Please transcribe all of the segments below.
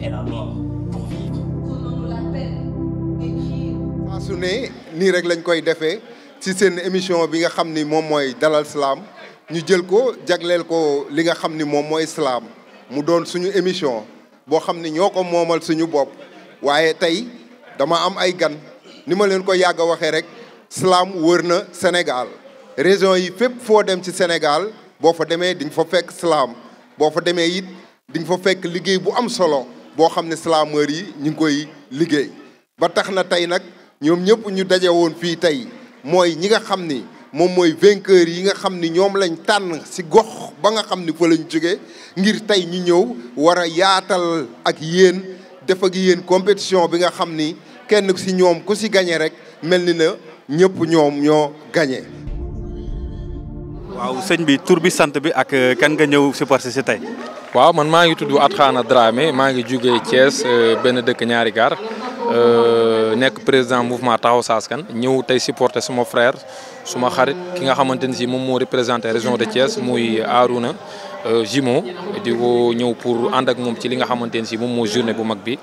et la mort pour vivre. Prenons-nous la peine d'écrire. saa su ne nii rek lañ koy defee ci seen émission bi nga xam ni moom mooy Dalal Salam ñu jël ko jagleel ko li nga xam ni moom mooy Salam mu doon suñu émission boo xam ni ñoo ko moomal suñu bopp waaye tey dama am ay gan ni ma leen ko yàgg a waxee rek Salam wër na Sénégal région yi fépp foo dem ci Sénégal boo fa demee di nga fa fekk Salam boo fa demee it di nga fa fekk liggéey bu am solo boo xam ne slameur yi ñu ngi koy liggéey ba tax na tey nag ñoom ñëpp ñu daje woon fii tey mooy ñi nga xam ni moom mooy vainqueur yi nga xam ni ñoom lañ tànn ci gox ba nga xam ni fa lañ jógee ngir tey ñu ñëw war a yaatal ak yéen def ak yéen compétition bi nga xam ni kenn ci ñoom ku ci gagné rek mel ni na ñëpp ñoom ñoo gagné. waaw sëñ bi tur bi sant bi ak kan nga ñëw supporter ci tey. waaw man maa ngi tudd Atkhana Dramé maa ngi jugee Thiès benn dëkk ñaari gaar nekk président mouvement Taxawu sa Askan ñëw tey supporter suma frère suma xarit ki nga xamante ni si moom moo représenté région de Thiès muy Arouna Jimo di ko ñëw pour ànd ak moom ci li nga xamante ni si moom moo journée bu mag bi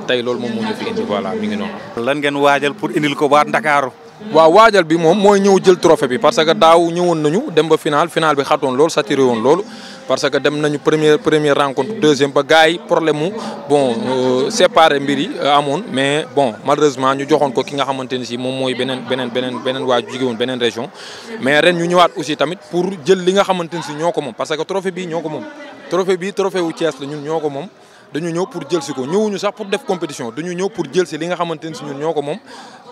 tey loolu moom moo ñu fi indi voilà mi ngi noonu. lan ngeen waajal pour indil ko waa Ndakaaru. waaw waajal bi moom mooy ñëw jël trophée bi parce que daaw ñëwoon nañu dem ba final bi xatoon loolu saturé woon loolu parce que dem nañu première rencontre deuxième ba gars yi problème mu bon séparé mbir yi amoon mais bon malheureusement ñu joxoon ko ki nga xamante ni si moom mooy beneen waa jóge woon beneen région mais ren ñu ñëwaat aussi tamit pour jël li nga xamante ni si ñoo ko moom parce que trophée bii ñoo ko moom trophée wu Thiès la ñun ñoo ko moom dañu ñëw pour jël si ko ñëwuñu sax pour def compétition dañu ñëw pour jël si li nga xamante ni si ñun ñoo ko moom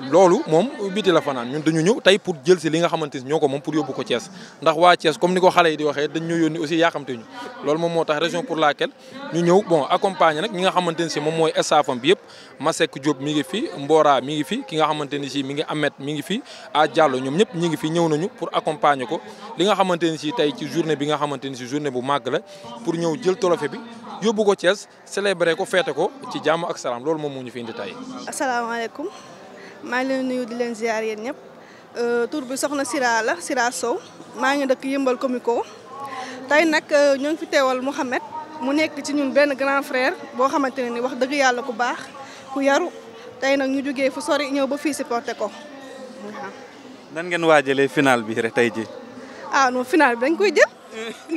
loolu moom biti la fanaan ñun dañu ñëw tey pour jël si li nga xamante ni ñoo ko moom pour yóbbu ko Thiès ndax waa Thiès comme ni ko xale yi di waxee dañ ñu yónni aussi yaaxamte ñu loolu moom moo tax raison pour laquelle ñu ñëw bon accompagner nag ñi nga xamante ni si moom mooy staffam bi yëpp Masek Diop mi ngi fi Mbora mi ngi fi ki nga xamante ni si mi ngi Ahmed mi ngi fi a Diallo ñoom ñëpp ñi ngi fi ñëw nañu pour accompagner ko li nga xamante ni si tey ci journée bi nga xamante ni si journée bu màgg la pour ñëw jël trophée bi yóbbu ko Thiès célébrer ko feete ko ci jàmm ak salaam loolu moom moo ñu fi indi tey. asalaamaaleykum maa ngi leen nuyu di leen ziar yéen ñëpp tur bi soxna Sira la Sira Sow maa ngi dëkk Yëmbal Comico tey nag ñoo ngi fi teewal Mouhamed mu nekk ci ñun benn grand frère boo xamante ne ni wax dëgg yàlla ku baax ku yaru tey nag ñu jógee fu sori ñëw ba fii supporté ko. nan ngeen waajalee final bi rek tey ji non final bi dañ koy jël.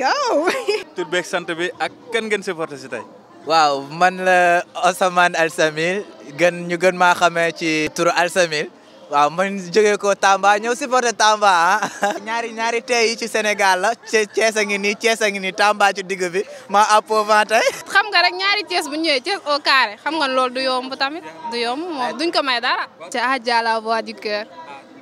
waaw. tur beeg sant bi ak kan ngeen supporter si tey. waaw man la Ousmane Alsamil ñu gën maa xamee ci turu Alsamil waaw man jógee ko Tamba ñëw supporter Tamba ñaari tey yi ci Sénégal la Thiès a ngi nii Tamba ci digg bi ma appauvant tey. xam nga rek ñaari Thiès bu ñëwee Thiès au carré xam nga loolu du yomb tamit du yomb moom duñ ko may dara. ci Adja la voix du cœur.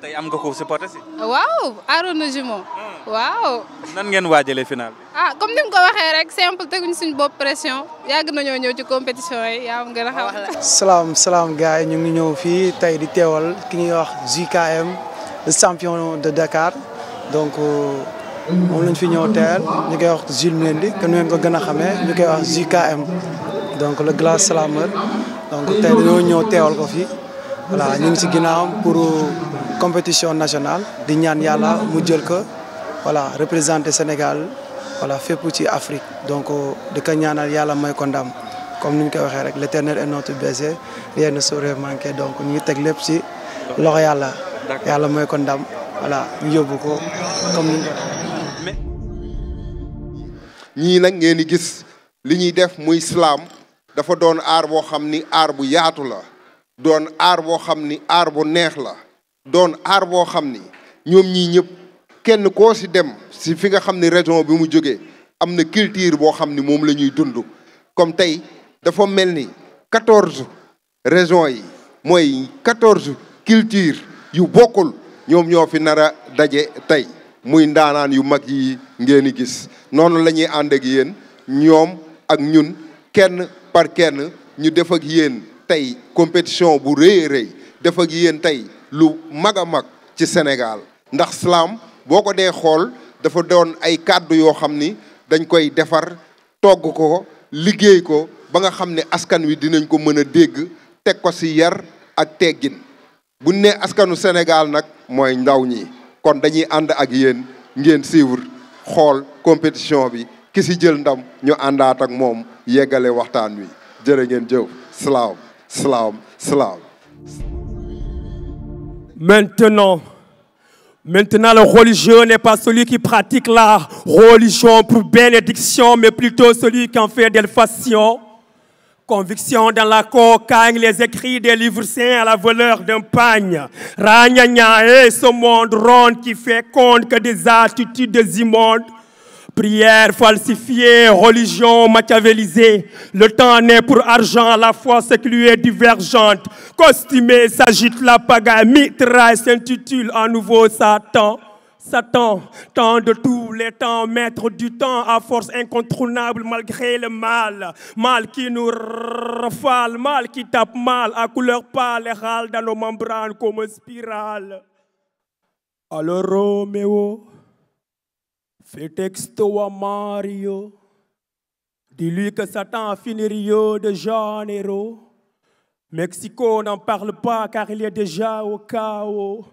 tey am nga ko supporter si. waaw Arouna Jumon waaw. nan ngeen waajalee final bi. comme ni mu ko waxee rek simple teguñ suñu bopp pression yàgg nañoo ñëw ci compétition yi yaa am gën a xam. salaam gars yi ñu ngi ñëw fii tey di teewal ki ñuy wax JKM le champion de Dakar donc moom lañ fi ñëw teel ñu koy wax Jules Mendy que nu ngeen ko gën a xamee ñu koy wax JKM donc le grand slameur donc tey dañoo ñëw teewal ko fii. voilà ñu ngi ci ginnaawam pour compétition nationale di ñaan yàlla mu jël ko voilà représenter Sénégal voilà fépp ci Afrique donc di ko ñaanal yàlla may ko ndam comme ni ñu koy waxee rek l'éternel est notre berger rien ne saurait manquer donc ñu ngi teg lépp ci loxo yàlla may ko ndam voilà ñu yóbbu ko comme ni ñu ko ñii nag ngeen di gis li ñuy def muy Salam dafa doon aar boo xam ni aar bu yaatu la. doon aar boo xam ni aar bu neex la doon aar boo xam ni ñoom ñii ñëpp kenn koo ci dem ci fi nga xam ni région bi mu jógee am na culture boo xam ni moom la ñuy dund comme tey dafa mel ni 14 régions yi mooy 14 culture yu bokkul ñoom ñoo fi nar a daje tey muy ndaanaan yu mag yi ngeen di gis noonu la ñuy ànd ak yéen ñoom ak ñun kenn par kenn ñu def ak yéen tey compétition bu rëy a rëy def ak yéen tey lu mag a mag ci Sénégal ndax Salam boo ko dee xool dafa doon ay kàddu yoo xam ni dañ koy defar togg ko liggéey ko ba nga xam ne askan wi dinañ ko mën a dégg teg ko ci yar ak teggin buñ ne askanu Sénégal nag mooy ndaw ñi kon dañuy ànd ak yéen ngeen suivre xool compétition bi ki ci jël ndam ñu àndaat ak moom yeggale waxtaan wi jërë ngeen jëf salaam salaam salaam. Maintenant, le religieux n'est pas celui qui pratique la religion pour bénédiction, mais plutôt celui qui en fait délection. Conviction dans la cocagne, les écrits des livres saints à la valeur d'un pagne. Ragnagna et ce monde rond qui fait compte que des attitudes immondes. Prière falsifiée, religion machiavélisée. Le temps n'est pour argent, la foi ce qui lui est divergente. Costumé s'agite la pagaille, mitraille s'intitule à nouveau Satan. Satan, temps de tous les temps, maître du temps à force incontournable malgré le mal. Mal qui nous rafale, mal qui tape mal, à couleur pâle et râle dans nos membranes comme une spirale. Alors Roméo, fais texto à Mario, dis-lui que Satan a fini Rio de Janeiro. Mexico n'en parle pas car il est déjà au chaos.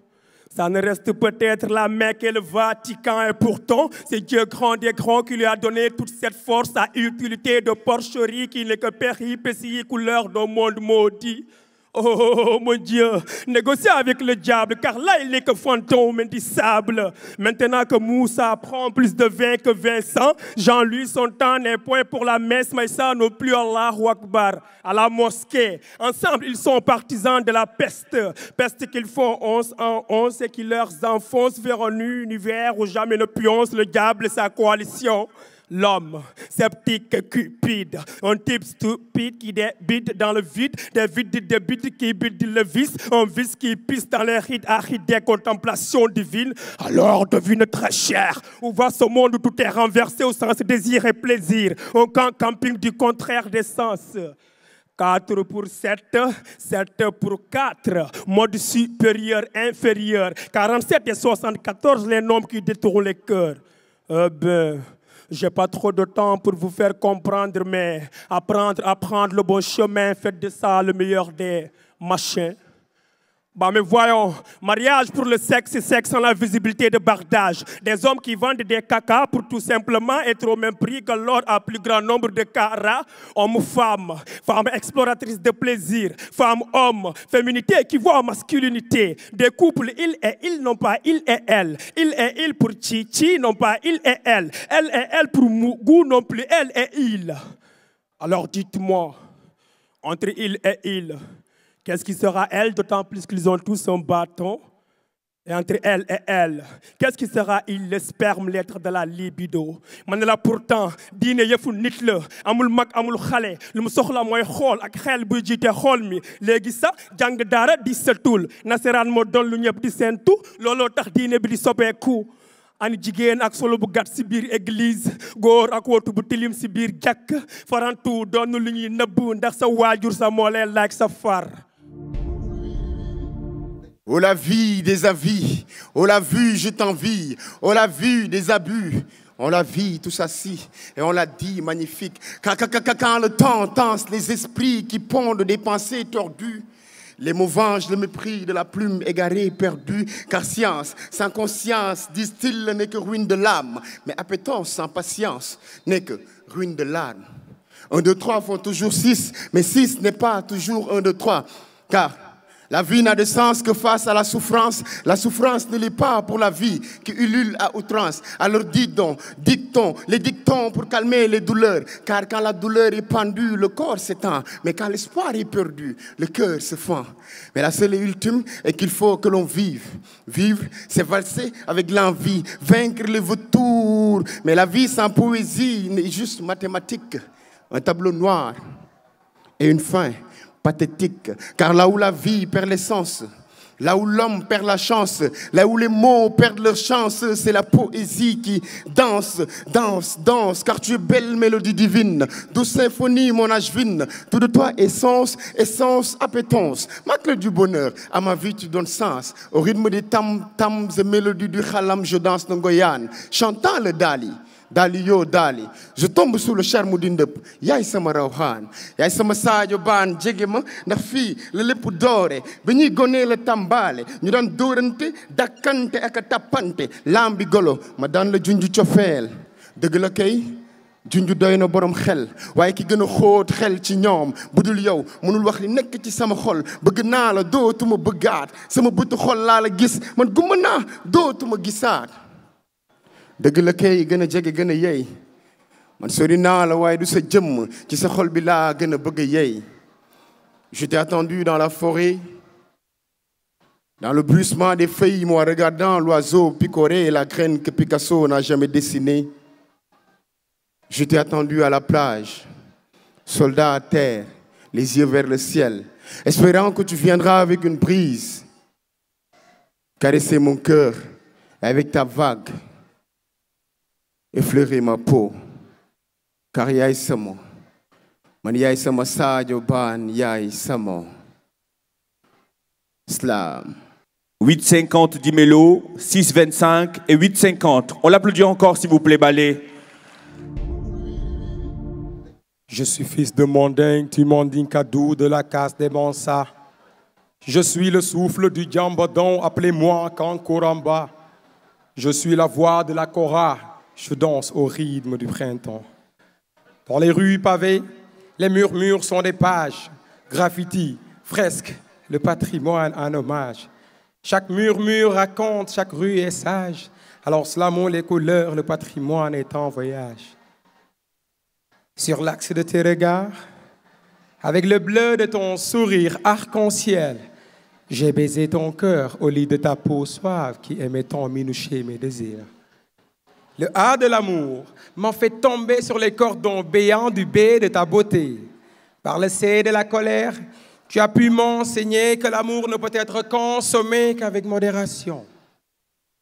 Ça ne reste peut-être la Mecque et le Vatican, et pourtant, c'est Dieu grand des grands qui lui a donné toute cette force à utilité de porcherie qui n'est que péripétie couleur d'un monde maudit. Oh mon Dieu, négocier avec le diable, car là il n'est que fantôme indissable. Maintenant que Moussa prend plus de vin que Vincent, Jean-Louis, son temps n'est point pour la messe, mais ça non plus Allahu Akbar, à la mosquée. Ensemble, ils sont partisans de la peste, peste qu'ils font 11 en 11 et qui leur enfonce vers un univers où jamais ne pionce le diable et sa coalition. L'homme, sceptique, cupide, un type stupide qui débite dans le vide, des vides débites qui bident le vice, un vice qui pisse dans les rides arides des contemplations divines. Alors devine très cher, où va ce monde où tout est renversé au sens désir et plaisir, un camp camping du contraire des sens. 4 pour 7, 7 pour 4, mode supérieur, inférieur, 47 et 74, les nombres qui détournent les cœurs. J'ai pas trop de temps pour vous faire comprendre, mais apprendre le bon chemin, faites de ça le meilleur des machins. Bah mais voyons, mariage pour le sexe et sexe sans la visibilité de bardage. Des hommes qui vendent des caca pour tout simplement être au même prix que l'or à plus grand nombre de caras. Homme-femme, femme exploratrice de plaisir, femme-homme, féminité équivaut à masculinité. Des couples, il et il, non pas il et elle. Il et il pour Chichi, non pas il et elle. Elle et elle pour Mougou, non plus elle et il. Alors dites-moi, entre il et il, qu'est-ce qui sera elle, d'autant plus qu'ils ont tous un bâton? Et entre elle et elle, qu'est-ce qui sera il, le sperme, l'être de la libido? Man la pourtant, diine yëfu nit la, amul mag amul xale, lu mu soxla mooy xool ak xel bu jiite xool mi. Léegi sax jàng daara di setul, nasaraan moo doon lu ñëpp di seentu, looloo tax diine bi di soppeeku. Ani jigéen ak solo bu gàtt si biir église, góor ak wootu bu tilim si biir jàkk, farantu doon lu ñuy nëbb ndax sa waajur sa moo leen laaj sa far. Oh la vie des avis, oh la vue je t'envie, oh la vue des abus, on la vit tous assis et on l'a dit magnifique. Quand le temps tense les esprits qui pondent des pensées tordues, les mots vengent le mépris de la plume égarée, perdue, car science sans conscience, disent-ils, n'est que ruine de l'âme, mais appétence sans patience n'est que ruine de l'âme. 1, 2, 3 font toujours 6, mais 6 n'est pas toujours 1, 2, 3, car la vie n'a de sens que face à la souffrance. La souffrance ne l'est pas pour la vie qui ulule à outrance. Alors dictons les dictons pour calmer les douleurs. Car quand la douleur est pendue, le corps s'étend. Mais quand l'espoir est perdu, le cœur se fend. Mais la seule et ultime est qu'il faut que l'on vive. Vivre, c'est valser avec l'envie, vaincre les vautours. Mais la vie sans poésie n'est juste mathématique. Un tableau noir et une fin pathétique, car là où la vie perd l'essence, là où l'homme perd la chance, là où les mots perdent leur chance, c'est la poésie qui danse, danse, danse, car tu es belle mélodie divine, douce symphonie, mon ashvin, tout de toi essence, essence, appétence, ma clé du bonheur, à ma vie tu donnes sens, au rythme des tam-tams et mélodies du khalam, je danse Ngoyan, chantant le Dali. Dali yo Dali, je tombe sous le charme d'Indep, yaay sama rawhan, yaay sama Sadio Ban, jege ma ndax fii la lépp doore, ba ñuy gonee la tàmbaale, ñu daan dóorante, dakkante ak a tappante, lambi golo, ma daan la junju cofeel, dëgg la kay, junju doy na borom xel waaye ki gën a xóot xel ci ñoom budul yow mënul wax li nekk ci sama xol bëgg naa la dootuma bëggaat sama bëtu xol laa la gis man gumba naa dootuma gisaat dëgg la kay gën a jege gën a yey man sori naa la waaye du sa jëmm ci sa xol bi laa gën a bëgg a yey je t'ai attendu dans la forêt dans le bruissement des feuilles moi regardant l'oiseau picorer et la graine que Picasso n'a jamais dessinée. Je t'ai attendu à la plage, soldat à terre, les yeux vers le ciel, espérant que tu viendras avec une brise, caresser mon cœur avec ta vague, effleurer ma peau, car yaay sama, man yaay sama Sadio Ban yaay sama. Slam. 8,50 Dimelo, 6,25 et 8,50. On l'applaudit encore s'il vous plaît, Ballet. Je suis fils de Manding, Timanding Kadou de la caste des Mansa. Je suis le souffle du Djambadon, appelez-moi Kankoramba. Je suis la voix de la Kora, je danse au rythme du printemps. Dans les rues pavées, les murmures sont des pages, graffitis, fresques, le patrimoine en hommage. Chaque murmure raconte, chaque rue est sage. Alors slamons les couleurs, le patrimoine est en voyage. Sur l'axe de tes regards, avec le bleu de ton sourire arc-en-ciel, j'ai baisé ton cœur au lit de ta peau suave qui aimait tant minoucher mes désirs. Le A de l'amour m'a fait tomber sur les cordons béants du B de ta beauté. Par le C de la colère, tu as pu m'enseigner que l'amour ne peut être consommé qu'avec modération.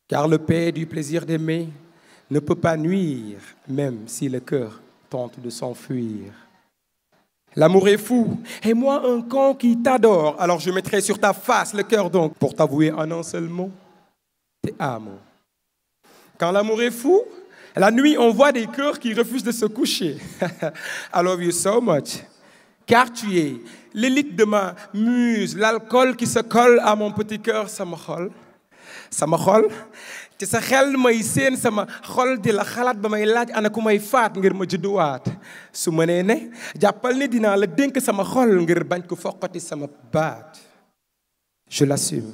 Car le P du plaisir d'aimer ne peut pas nuire, même si le cœur tente de s'enfuir. L'amour est fou, et moi un con qui t'adore. Alors je mettrai sur ta face le cœur donc, pour t'avouer en un seul mot, te amo. Quand l'amour est fou, la nuit on voit des cœurs qui refusent de se coucher. I love you so much. Car tu es l'élite de ma muse, l'alcool qui se colle à mon petit cœur, sama xol. Sama xol, ci sa xel may seen sama xol di la xalaat ba may laaj ana ku may faat ngir ma judduwaat su ma nee ne jàppal ne dinaa la dénk sama xol ngir bañ ko foqati sama baat. Je l'assume.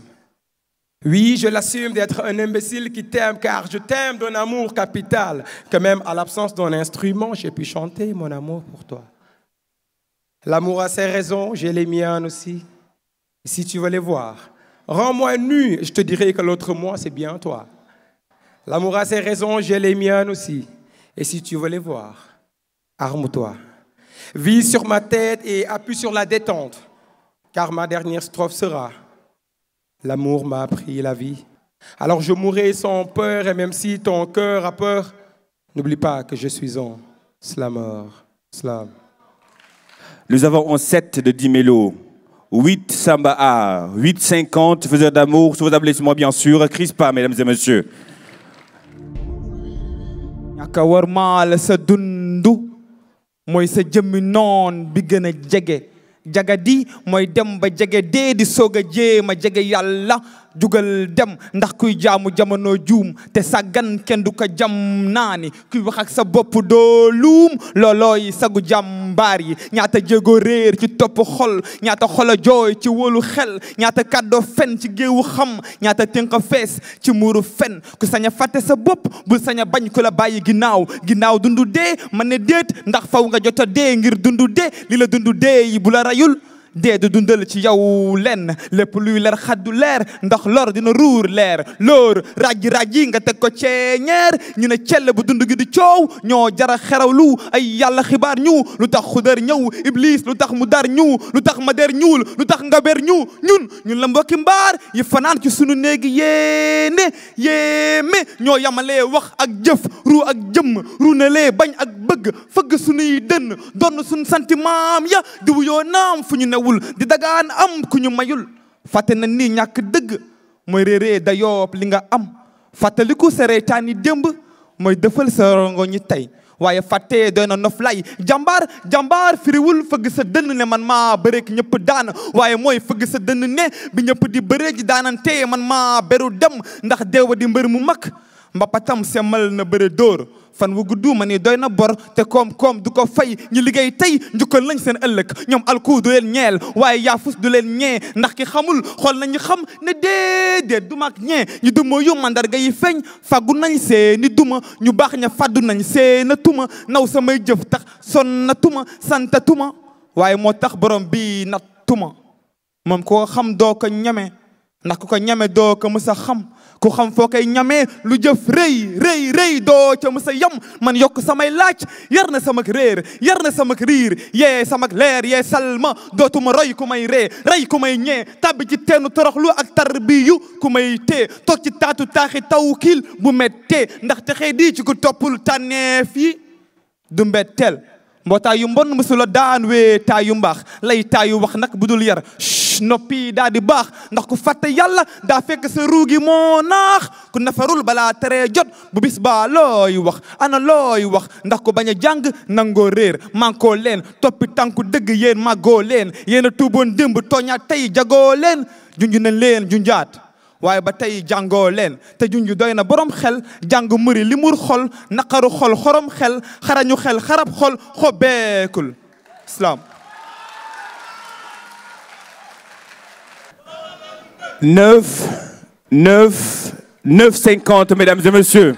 Oui, je l'assume d'être un imbécile qui t'aime car je t'aime d'un amour capital que même à l'absence d'un instrument, j'ai pu chanter mon amour pour toi. L'amour a ses raisons, j'ai les miennes aussi. Et si tu veux les voir, rends-moi nu, je te dirai que l'autre moi, c'est bien toi. L'amour a ses raisons, j'ai les miennes aussi. Et si tu veux les voir, arme-toi. Vise sur ma tête et appuie sur la détente. Car ma dernière strophe sera: l'amour m'a appris la vie. Alors je mourrai sans peur, et même si ton cœur a peur, n'oublie pas que je suis un slammer. Slam. Nous avons en 7 de Dimelo, 8 Samba A, 8,50 faiseurs d'amour, sous vos applaudissements bien sûr. Crispa, mesdames et messieurs. ñàkk a war maal sa dundu mooy sa jëmmi noon bi gën a jege jagadi mooy dem ba jege dee di soog a jéem a jege yàlla jugal dem ndax kuy jaamu jamono juum te sàggan kenn du ko jam naani kuy wax ak sa bopp doo luum loolooy sagu jàmbaar yi ñaata jéego réer ci topp xol ñaata xola jooy ci wóolu xel ñaata kàddoo fen ci géewu xam ñaata tënk fees ci muuru fen ku sañ a fàtte sa bopp bul sañ a bañ ku la bàyyi ginnaaw dundu dee man ne déet ndax faw nga jot a dee ngir dundu dee li la dundu dee yi bu la rayul dee du dundal ci yow lenn lépp luy leer xaddu leer ndax lor dina ruur leer loor rajji nga teg ko ceeñeer ñu ne cell bu dund gi di coow ñoo jara xerawlu ay yàlla xibaar ñu lu tax xudar ñëw iblis lu tax mu dar ñu lu tax ma der ñuul lu tax nga ber ñun la mbokki mbaar yi fanaan ci sunu néegi yéeme ñoo yamalee wax ak jëf ru ak jëmm ru na lee bañ ak bëgg fëgg sunuy dënn doon sunu sentiment ya di wuyoo naam fu ñu ne di dagaan am ku ñu mayul fàtte na ni ñàkk dëgg mooy réeree dayoob li nga am fàttaliku sa reetaani démb mooy dëfal sa rongo ñi tey waaye fàtte doy na nof lay jàmbaar firiwul fëgg sa dënn ne man maa bëreek ñëpp daan waaye mooy fëgg sa dënn ne bi ñëpp di bëree ji daanante man maa beru dem ndax deewa di mbër mu mag mbapatam semmal na bëre dóor fan wu gudd ma ni doy na bor te koom-koom du ko fay ñi liggéey tey njukkal lañ seen ëllëg ñoom alku du leen ñeel waaye yaafus du leen ñee ndax ki xamul xool nañu xam ne déedéet du mag ñee ñu duma yu mandarga yi feeñ fàggu nañ seeni duma ñu baax ña fàddu nañ seena tuma naw samay jëf tax son na tuma santa tuma waaye moo tax borom bi nat tuma moom koo xam doo ko ñeme ndax ku ko ñeme doo ko mës a xam ku xam foo koy ñamee lu jëf rëy doo ca mës a yam man yokk samay laaj yar na samak réer yar na samak riir yee samak leer yee salma dootuma roy ku may ree rey ku may ñee tàbbi ci teenu toroxlu ak tarbiyu ku may tee toog ci taatu taaxi tawkiil bu mettee ndax texee di ci ku toppul tànneef yi du mbetteel mbootaay yu mbon mësula daan wee taay yu mbaax lay taay yu wax nag bu dul yar noppi daa di baax ndax ku fàtte yàlla daa fekk sa ruugi moo naax ku nafarul balaa teree jot bu bis baa looy wax ana looy wax ndax ku bañ a jàng nangoo réer mankoo leen toppi tànku dëgg yéen màggoo leen yéen a tuuboon démb tooñaat tey jagoo leen junj nañ leen junjaat waaye ba tey jàngoo leen te junj doy na borom xel jàng mëri li mur xol naqaru xol xorom xel xarañu xel xarab xol xobeekul islam 9,50, mesdames et messieurs.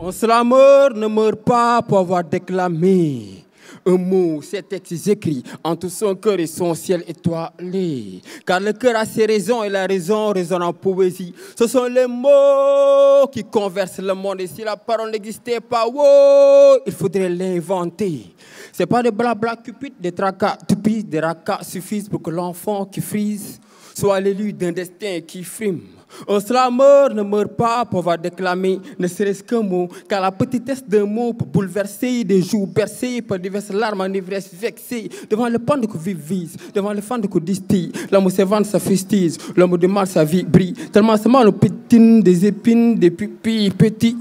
Un slameur ne meurt pas pour avoir déclamé un mot, ces textes écrits entre son cœur et son ciel étoilé. Car le cœur a ses raisons et la raison résonne en poésie. Ce sont les mots qui conversent le monde. Et si la parole n'existait pas, oh, il faudrait l'inventer. C'est pas des blabla cupides, des tracas tupides, des racas suffisent pour que l'enfant qui frise soit l'élu d'un destin qui frime. Un slameur ne meurt pas pour avoir déclamé ne serait-ce qu'un mot, car la petitesse d'un mot peut bouleverser des joues bercées par diverses larmes en ivresse vexée. Devant le pan de que vise, devant le fan de que distille, l'homme s'évente, sa fustise, l'homme de mal, sa vie brille. Tellement seulement le pétine des épines, des pupilles petits.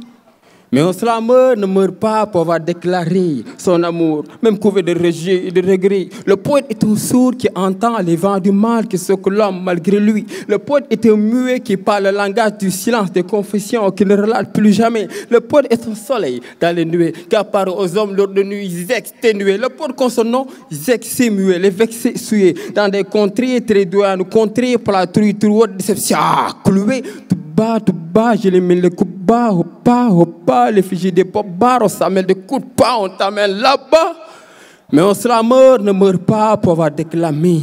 Mais un slameur ne meurt pas pour avoir déclaré son amour, même couvé de rejet et de regret. Le poète est un sourd qui entend les vents du mal qui secouent l'homme malgré lui. Le poète est un muet qui parle le langage du silence, des confessions qui ne relate plus jamais. Le poète est un soleil dans les nuées qui apparaît aux hommes lors de nuits exténuées. Le poète qu'on son nom, vexé muet, les vexés souillés, dans des contrées très douanes, contrées par la truie, déception, clouée. Tout bas, je les mets le coup bas, au pas, les figés des pop bars, on s'amène des coups de pas, on t'amène là-bas. Mais un slameur ne meurt pas pour avoir déclamé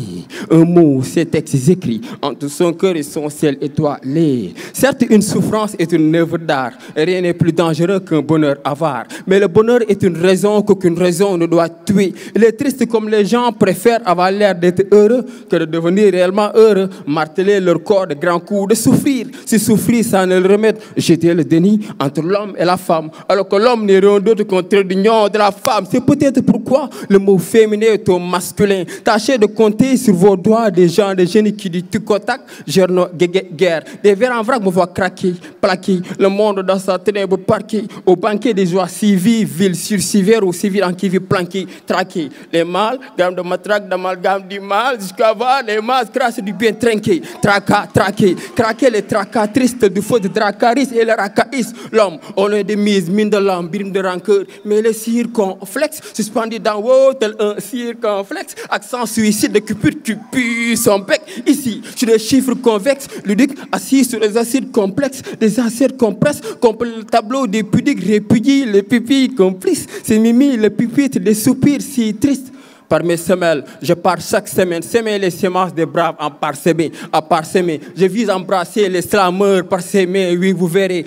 un mot, ces textes écrits entre son cœur et son ciel étoilé. Certes, une souffrance est une œuvre d'art, et rien n'est plus dangereux qu'un bonheur avare. Mais le bonheur est une raison qu'aucune raison ne doit tuer. Il est triste comme les gens préfèrent avoir l'air d'être heureux que de devenir réellement heureux, marteler leur corps de grands coups, de souffrir. Si souffrir, ça ne le remède, jeter le déni entre l'homme et la femme, alors que l'homme n'est rien d'autre qu'un trait d'union de la femme. C'est peut-être pourquoi le mot féminin est au masculin. Tâchez de compter sur vos doigts des gens, des génies qui disent tucotac, gerno, guerre. Des vers en vrac me voient craquer, plaquer, le monde dans sa ténèbre parqué. Au banquet des joies civiles, ville sur civière ou civil en qui vit planqué, traqué. Les mâles, gamme de matraque, d'amalgame du mal, jusqu'à voir les masses crassent du bien trinqué. Traquer, craquer les tracas tristes du feu de Dracaris et le racaïs. L'homme, on est des mises, mine de l'âme, brime de rancœur, mais les circonflexes suspendus d'en haut, tel un circonflexe, accent suicide de Cupid qui pue son bec. Ici, sur des chiffres convexes, ludiques, assis sur des acides complexes, des acides compresses, complètent le tableau des pudiques, répudient les pupilles complices, ces mimi, le pupitre, des soupirs si tristes. Par mes semelles, je pars chaque semaine, semer les semences des braves en parsemé, à parsemer. Je vise à embrasser les slameurs par ses mains, oui, vous verrez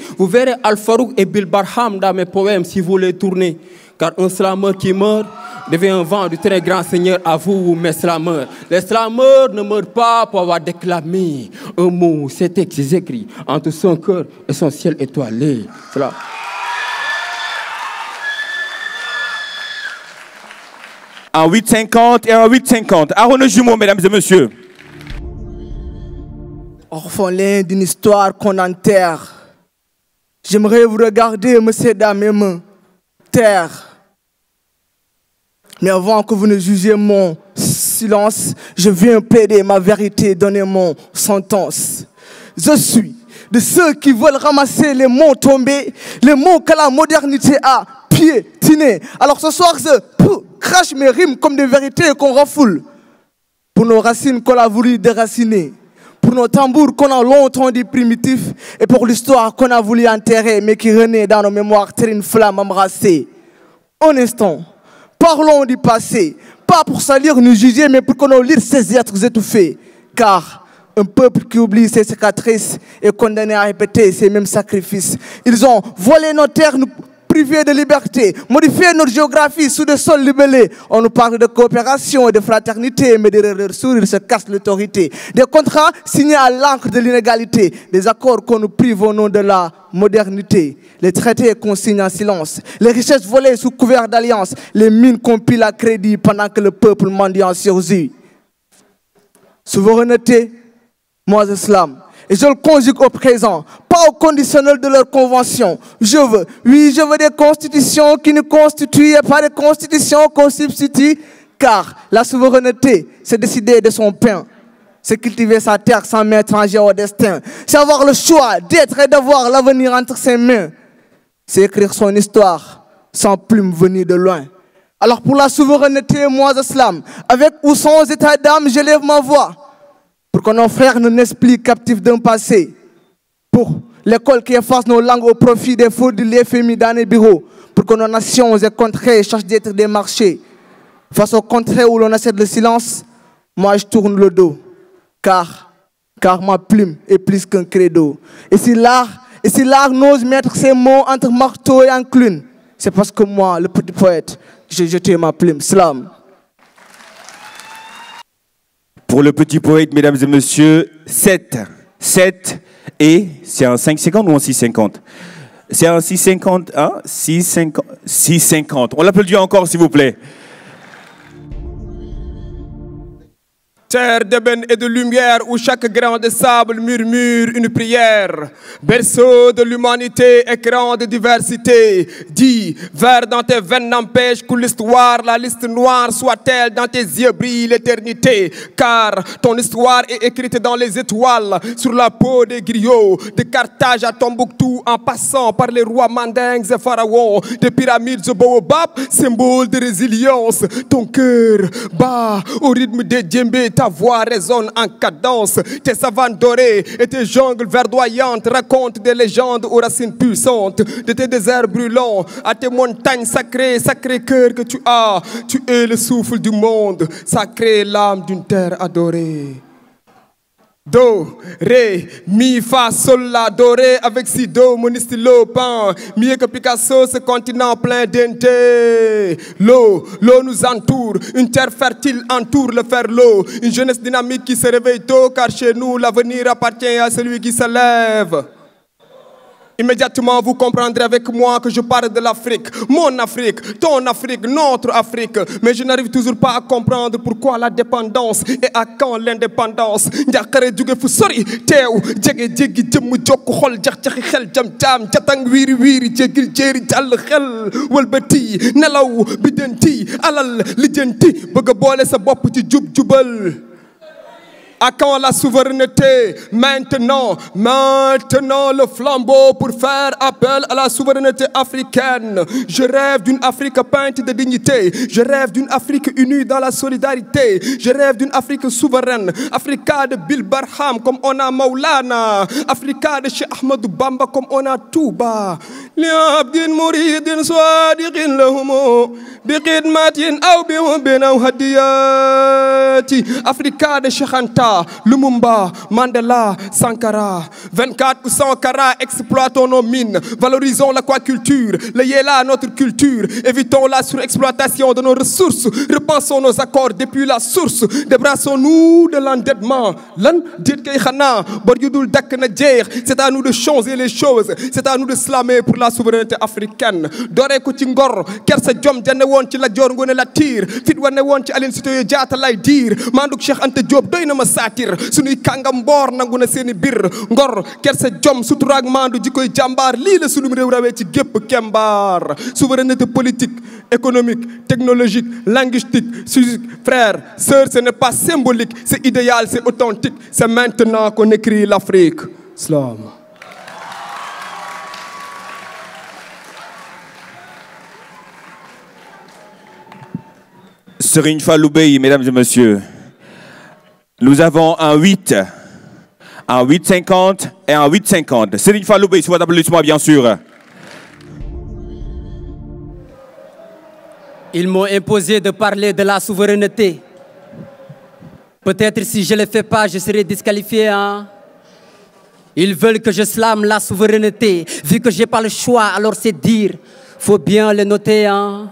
Al-Farouk et Bill Barham dans mes poèmes si vous les tournez. Car un slameur qui meurt devient un vent du très grand Seigneur à vous, mes slameurs. Les slameurs ne meurent pas pour avoir déclamé un mot, ces textes écrits entre son cœur et son ciel étoilé. Voilà. En 8,50 et en 8,50. Arnaud Jumeau, mesdames et messieurs. Orphelin d'une histoire qu'on enterre. J'aimerais vous regarder me céder dans mes mains. Terre. Mais avant que vous ne jugiez mon silence, je viens plaider ma vérité, donner mon sentence. Je suis de ceux qui veulent ramasser les mots tombés, les mots que la modernité a piétinés. Alors ce soir, je crache mes rimes comme des vérités qu'on refoule. Pour nos racines qu'on a voulu déraciner. Pour nos tambours qu'on a longtemps dit primitifs. Et pour l'histoire qu'on a voulu enterrer, mais qui renaît dans nos mémoires, telle une flamme embrassée. Un instant, parlons du passé. Pas pour salir, nous juger, mais pour que nos lyres ces êtres étouffés. Car un peuple qui oublie ses cicatrices est condamné à répéter ces mêmes sacrifices. Ils ont volé nos terres, nous privés de liberté, modifié notre géographie sous des sols libellés. On nous parle de coopération et de fraternité, mais derrière leur sourire se casse l'autorité. Des contrats signés à l'encre de l'inégalité, des accords qu'on nous prive au nom de la modernité. Les traités qu'on signe en silence, les richesses volées sous couvert d'alliance, les mines qu'on pile à crédit pendant que le peuple mendiant surgit. Souveraineté, moi islam. Et je le conjugue au présent, pas au conditionnel de leur convention. Je veux des constitutions qui nous constituent et pas des constitutions qu'on substitue. Car la souveraineté, c'est décider de son pain. C'est cultiver sa terre sans main étrangère au destin. C'est avoir le choix d'être et d'avoir l'avenir entre ses mains. C'est écrire son histoire sans plume venue de loin. Alors pour la souveraineté, moi islam, avec ou sans état d'âme, je lève ma voix. Pour que nos frères ne naissent plus captifs d'un passé. Pour l'école qui efface nos langues au profit des fautes de l'FMI dans les bureaux. Pour que nos nations et contrées cherchent d'être des marchés. Face au contraire où l'on accepte le silence, moi je tourne le dos. Car ma plume est plus qu'un credo. Et si l'art n'ose mettre ses mots entre marteau et enclume, c'est parce que moi, le petit poète, j'ai jeté ma plume. Slam. Pour le petit poète, mesdames et messieurs, 7 et c'est en 5,50 ou en 6,50? C'est en 6,50, hein? 6,50. On l'applaudit encore, s'il vous plaît. Terre d'ébène et de lumière où chaque grain de sable murmure une prière. Berceau de l'humanité, écran de diversité. Dis, vers dans tes veines n'empêche que l'histoire, la liste noire soit-elle dans tes yeux brille l'éternité. Car ton histoire est écrite dans les étoiles, sur la peau des griots. De Carthage à Tombouctou, en passant par les rois mandingues et pharaons. Des pyramides au baobab, symbole de résilience. Ton cœur bat au rythme des djembés. Ta voix résonne en cadence, tes savanes dorées et tes jungles verdoyantes racontent des légendes aux racines puissantes. De tes déserts brûlants à tes montagnes sacrées, sacré cœur que tu as, tu es le souffle du monde, sacré l'âme d'une terre adorée. Do, ré, mi, fa, sol, la, do, ré, avec si, do, mon stylo, peint, mieux que Picasso, ce continent plein d'intérêt. L'eau nous entoure, une terre fertile entoure le ferlo, une jeunesse dynamique qui se réveille tôt, car chez nous, l'avenir appartient à celui qui se lève. Immédiatement, vous comprendrez avec moi que je parle de l'Afrique. Mon Afrique, ton Afrique, notre Afrique. Mais je n'arrive toujours pas à comprendre pourquoi la dépendance et à quand l'indépendance. Ndiakare djouge fu sori teew jege jéggi jëm jokk xol jax-jaxi xel jam-jam jatang wiiri wiiri jéggil jéeri jàll xel wëlbati nelaw biddanti alal lijjanti bëgg a boole sa bopp ci jub-jubal. À quand la souveraineté? Maintenant le flambeau pour faire appel à la souveraineté africaine. Je rêve d'une Afrique peinte de dignité. Je rêve d'une Afrique unie dans la solidarité. Je rêve d'une Afrique souveraine. Africa de Bill Barham comme on a Maulana. Africa de Cheikh Ahmadou Bamba comme on a Touba. Li abdin muridin swadiqin lahumu bi khidmatin aw bi hubbin aw hadiyati. Africa de Cheikh Anta, Lumumba, Mandela, Sankara. 24 ou 100 carats, exploitons nos mines, valorisons l'aquaculture, le yéla notre culture, évitons la surexploitation de nos ressources, repensons nos accords depuis la source, débrassons-nous de l'endettement. C'est à nous de changer les choses, c'est à nous de slamer pour la souveraineté africaine. Doré ko ci ngor, kersa jom jane won ci la jor ngone la tir, fit wane won ci Aline Sitoé Diatta lay dir, manduk Cheikh Anta Diop doy na ma satir, sunuy kàngam mboor nangu na seeni bir, ngor kersa jom suturaak mandu jikoy jàmbaar, lii la sunum réew rawee ci gépp kembaar. Souveraineté politique, économique, technologique, linguistique, physique, frère, sœur, ce n'est pas symbolique, c'est idéal, c'est authentique, c'est maintenant qu'on écrit l'Afrique. Islam. Serigne Fallou Bey, mesdames et messieurs. Nous avons un 8, un 8,50 et un 8,50. Serigne Fallou Bey, sur votre applaudissement, bien sûr. Ils m'ont imposé de parler de la souveraineté. Peut-être si je ne le fais pas, je serai disqualifié. Hein? Ils veulent que je slame la souveraineté. Vu que je n'ai pas le choix, alors c'est dire. Faut bien le noter. Hein?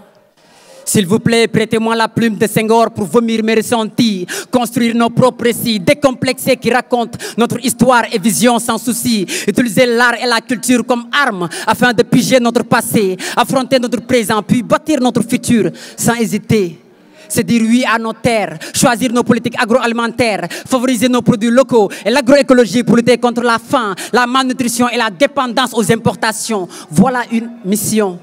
S'il vous plaît, prêtez-moi la plume de Senghor pour vomir mes ressentis, construire nos propres récits, décomplexés qui racontent notre histoire et vision sans souci, utiliser l'art et la culture comme armes afin de piger notre passé, affronter notre présent, puis bâtir notre futur sans hésiter. C'est dire oui à nos terres, choisir nos politiques agroalimentaires, favoriser nos produits locaux et l'agroécologie pour lutter contre la faim, la malnutrition et la dépendance aux importations. Voilà une mission.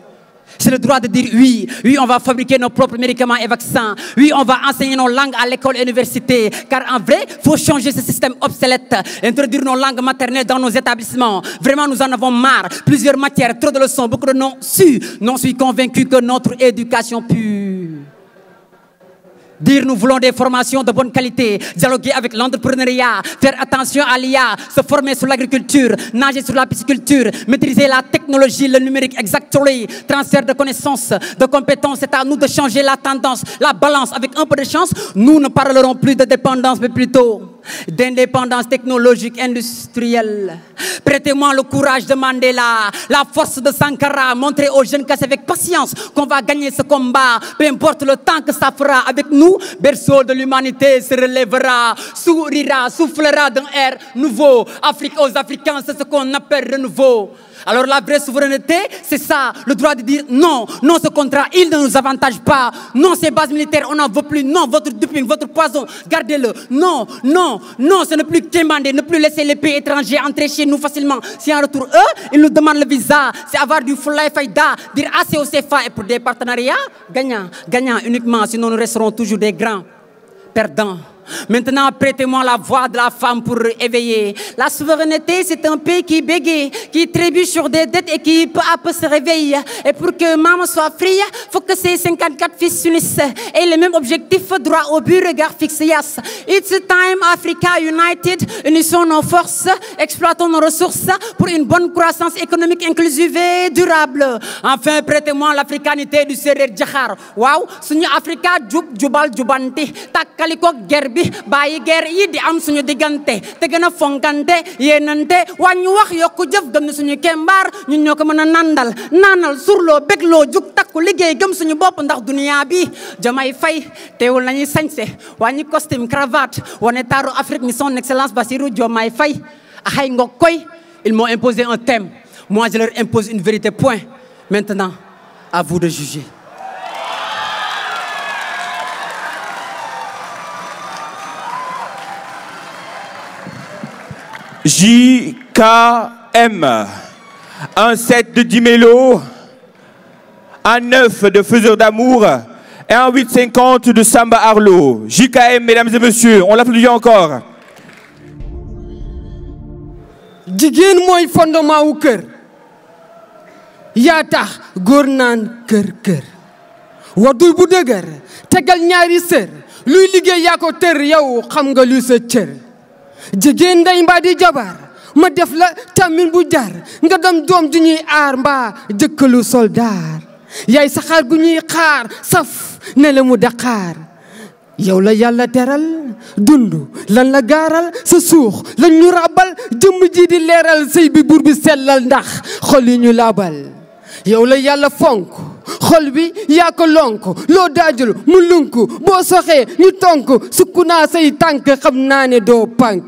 C'est le droit de dire oui. Oui, on va fabriquer nos propres médicaments et vaccins. Oui, on va enseigner nos langues à l'école et l'université. Car en vrai, il faut changer ce système obsolète. Introduire nos langues maternelles dans nos établissements. Vraiment, nous en avons marre. Plusieurs matières, trop de leçons, beaucoup de non-su. Non, je suis convaincu que notre éducation pure. Dire nous voulons des formations de bonne qualité, dialoguer avec l'entrepreneuriat, faire attention à l'IA, se former sur l'agriculture, nager sur la pisciculture, maîtriser la technologie, le numérique exactly, transfert de connaissances, de compétences. C'est à nous de changer la tendance, la balance. Avec un peu de chance, nous ne parlerons plus de dépendance, mais plutôt d'indépendance technologique industrielle. Prêtez-moi le courage de Mandela, la force de Sankara, montrer aux jeunes que c'est avec patience qu'on va gagner ce combat. Peu importe le temps que ça fera avec nous, berceau de l'humanité se relèvera, sourira, soufflera d'un air nouveau. Afrique aux Africains, c'est ce qu'on appelle renouveau. Alors la vraie souveraineté, c'est ça, le droit de dire non. Non, ce contrat, il ne nous avantage pas. Non, ces bases militaires, on n'en veut plus. Non, votre duping, votre poison, gardez-le. Non, non, non, ce n'est plus quémander, ne plus laisser les pays étrangers entrer chez nous facilement. Si en retour, eux, ils nous demandent le visa. C'est avoir du fulla et faïda, dire assez au CFA et pour des partenariats, gagnant, gagnant uniquement, sinon nous resterons toujours des grands perdants. Maintenant, prêtez-moi la voix de la femme pour éveiller. La souveraineté, c'est un pays qui bégaye, qui trébuche sur des dettes et qui peu à peu se réveille. Et pour que maman soit free, faut que ses 54 fils s'unissent. Et les mêmes objectifs, droit au but, regard fixé. Yes. It's time Africa United. Unissons nos forces, exploitons nos ressources pour une bonne croissance économique inclusive et durable. Enfin, prêtez-moi l'africanité du Serer Djakhar. Wow, suñu Africa djub djubal djubanti. Takaliko gerbi. Bayi guerre yi di am suñu digante te gëna fonkante yenante wañu wax yokku jëf gëm suñu kembar ñun ñoko mëna nandal nanal surlo beglo juk takku liggéey gëm suñu bop ndax dunia bi jamay fay teewul nañuy sañse wañu costume cravate woné taru Afrique ni son excellence Bassirou Diomaye Faye ay ngok koy ils m'ont imposé un thème, moi je leur impose une vérité, point. Maintenant à vous de juger. JKM, un 7 de Dimelo, un 9 de Faiseur d'amour et un 8,50 de Samba Arlo. JKM, mesdames et messieurs, on l'applaudit encore. Jigéen mooy fondement wu kër yaa tax góor naan kër waddul bu dëgër tegal ñaari sër luy liggéey yaa ko tër yow xam nga luy sa cër jigéen nday mbaa di jabar ma def la tamin bu jar nga dem doom ju ñuy aar mbaa jëkkalu soldaar yaay saxaar gu ñuy xaar saf ne la mu daqaar yow la yàlla teral dund lan la gaaral sa suux lan ñu rabal jëmm ji di leeral sëy bi buur bi sellal ndax xol yi ñu laabal yow la yàlla fonk xol bi yaa ko lonk loo daajul mu lunk boo soxee ñu tonk sukku naa say tànk xam naa ne doo pànk